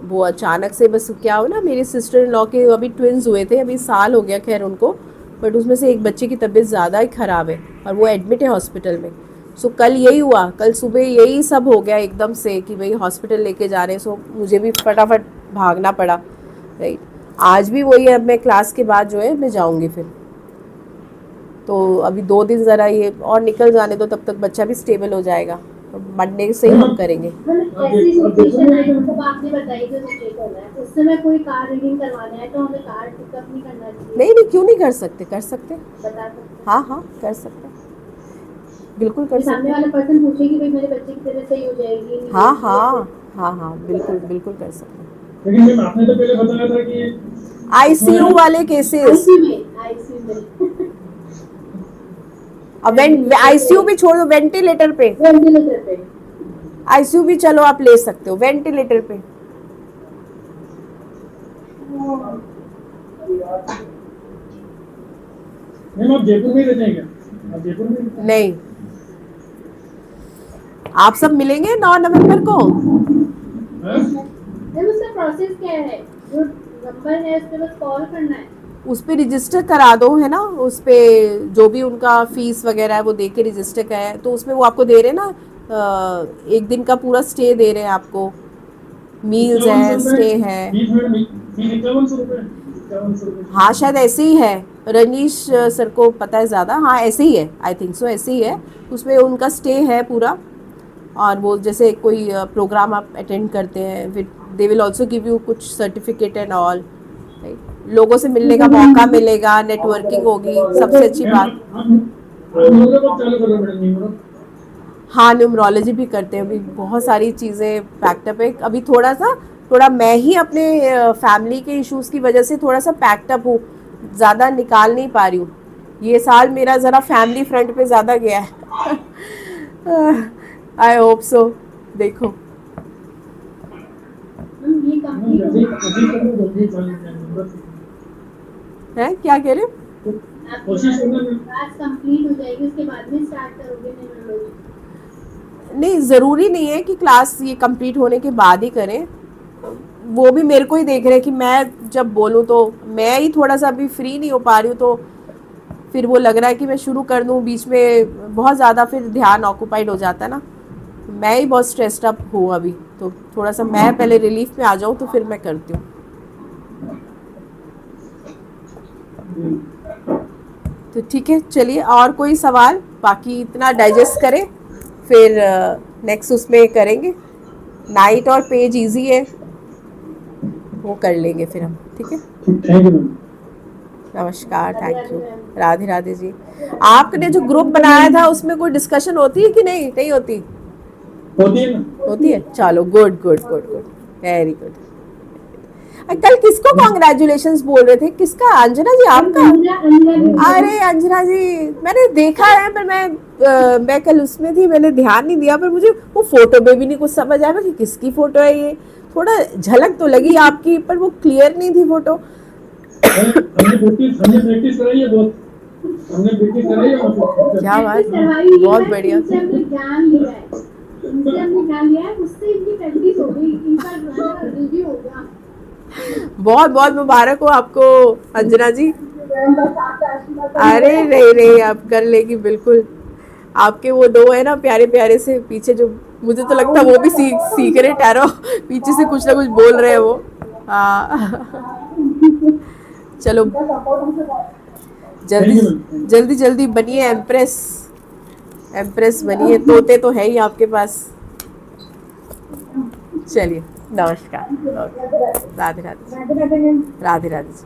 वो अचानक से बस क्या हो ना, मेरी सिस्टर इन लॉ के अभी ट्विंस हुए थे, अभी साल हो गया खैर उनको, बट उसमें से एक बच्चे की तबीयत ज़्यादा ही ख़राब है और वो एडमिट है हॉस्पिटल में। सो कल यही हुआ, कल सुबह यही सब हो गया एकदम से कि भाई हॉस्पिटल लेके जा रहे हैं। सो मुझे भी फटाफट भागना पड़ा, राइट। आज भी वही है, अब मैं क्लास के बाद जो है मैं जाऊँगी फिर। तो अभी 2 दिन ज़रा ये और निकल जाने दो, तब तक बच्चा भी स्टेबल हो जाएगा। तो मंडे से ही हम करेंगे। ऐसी सिचुएशन आई मतलब आपने बताई जो सिचुएशन है, उस समय कोई कार रीडिंग करवाना है तो हमें कार पिकअप नहीं करना चाहिए? नहीं नहीं, क्यों नहीं कर सकते, कर सकते। बता सकते हाँ हाँ, कर सकते, बिल्कुल कर हैं? सामने सकते। वाला पर्सन पूछे कि भाई मेरे बच्चे की तबीयत सही हो जाएगी नहीं हाँ होगी, हाँ हाँ हाँ, बिल्कुल बिल्कुल कर सकते। लेकिन मैम आपने तो पहले बताया था कि आईसीयू वाले केसेस, आईसीयू में अब आईसीयू भी छोड़ दो, वेंटिलेटर पे, वेंटिलेटर पे आईसीयू भी चलो आप ले सकते हो, वेंटिलेटर पे। मैम आप जयपुर में ही रहते हैं क्या? आप जयपुर में ही रहते हैं? नहीं, आप सब मिलेंगे 9 नवंबर को। हाँ? मैम उसका प्रोसेस क्या है? जो नंबर है उस पे बस कॉल करना है? उस पे रजिस्टर करा दो, है ना, उस पे जो भी उनका फीस वगैरह है वो दे के रजिस्टर कराए। तो उसमें वो आपको दे रहे हैं ना, 1 दिन का पूरा स्टे दे रहे हैं आपको, मील्स है, स्टे है। फीस मैडम फीस 5100 रुपये, 5100 रुपये। हाँ शायद ऐसे ही है, रनीश सर को पता है ज़्यादा। हाँ ऐसे ही है, आई थिंक सो ऐसे ही है। उसमें उनका स्टे है पूरा, और वो जैसे कोई प्रोग्राम आप अटेंड करते हैं, फिर they will also give you कुछ सर्टिफिकेट एंड ऑल, लोगों से मिलने का मौका मिलेगा, नेटवर्किंग होगी, सबसे अच्छी बात। आप न्यूमरो चालू करो मैडम, न्यूमरो। हाँ, न्यूमरोलॉजी भी करते हैं, अभी बहुत सारी चीज़ें पैक्टअप है। अभी थोड़ा मैं ही अपने फैमिली के इश्यूज़ की वजह से थोड़ा सा पैक्टअप हूँ, ज़्यादा निकाल नहीं पा रही हूँ। ये साल मेरा ज़रा फैमिली फ्रंट पे ज़्यादा गया है। आई होप सो, देखो। मैम ये कंप्लीट है क्या कह रहे हो? कोशिश करना मैम। क्लास कंप्लीट हो जाएगी उसके बाद में स्टार्ट करोगे न्यूमरोलॉजी? नहीं, ज़रूरी नहीं है कि क्लास ये कंप्लीट होने के बाद ही करें। वो भी मेरे को ही देख रहे हैं कि मैं जब बोलूँ तो मैं ही थोड़ा सा अभी फ्री नहीं हो पा रही हूँ, तो फिर वो लग रहा है कि मैं शुरू कर दूँ, बीच में बहुत ज़्यादा फिर ध्यान ऑक्यूपाइड हो जाता है ना। मैं ही बहुत स्ट्रेस्ड अप हूँ अभी, तो थोड़ा सा मैं पहले रिलीफ में आ जाऊँ तो फिर मैं करती हूँ। तो ठीक है, चलिए, और कोई सवाल? बाकी इतना डाइजेस्ट करें, फिर नेक्स्ट उसमें करेंगे। नाइट और पेज इजी है, वो कर लेंगे फिर हम, ठीक है। Thank you ma'am. नमस्कार, थैंक यू, राधे राधे जी। आपने जो ग्रुप बनाया था उसमें कोई डिस्कशन होती है कि नहीं? नहीं होती? होती है ना? होती है, चलो, good good good good, very good. कल किसको कॉन्ग्रेचुलेशंस बोल रहे थे? किसका? अंजना जी, आपका? अरे अंजना जी, मैंने देखा है, पर मैं कल उसमें थी, मैंने ध्यान नहीं दिया, पर मुझे वो फोटो में भी नहीं कुछ समझ आया कि किसकी फोटो है ये। थोड़ा झलक तो लगी आपकी, पर वो क्लियर नहीं थी फोटो। हमने प्रैक्टिस कराई है बहुत, हमने प्रैक्टिस कराई है बहुत। क्या बात, बहुत बढ़िया। इनसे हमने ज्ञान लिया है, उससे इनकी प्रैक्टिस हो गई, इनका रिव्यू हो गया। बहुत बहुत मुबारक हो आपको अंजना जी। अरे नहीं नहीं, आप कर लेगी बिल्कुल। आपके वो 2 है ना प्यारे प्यारे से पीछे, जो मुझे तो लगता है वो भी सीख रहे टैरो, पीछे से कुछ ना कुछ बोल रहे हैं वो। हाँ चलो, जल्दी जल्दी बनिए एम्प्रेस बनिए, तोते तो है ही आपके पास। चलिए, नमस्कार, राधे राधे, राधे राधे जी।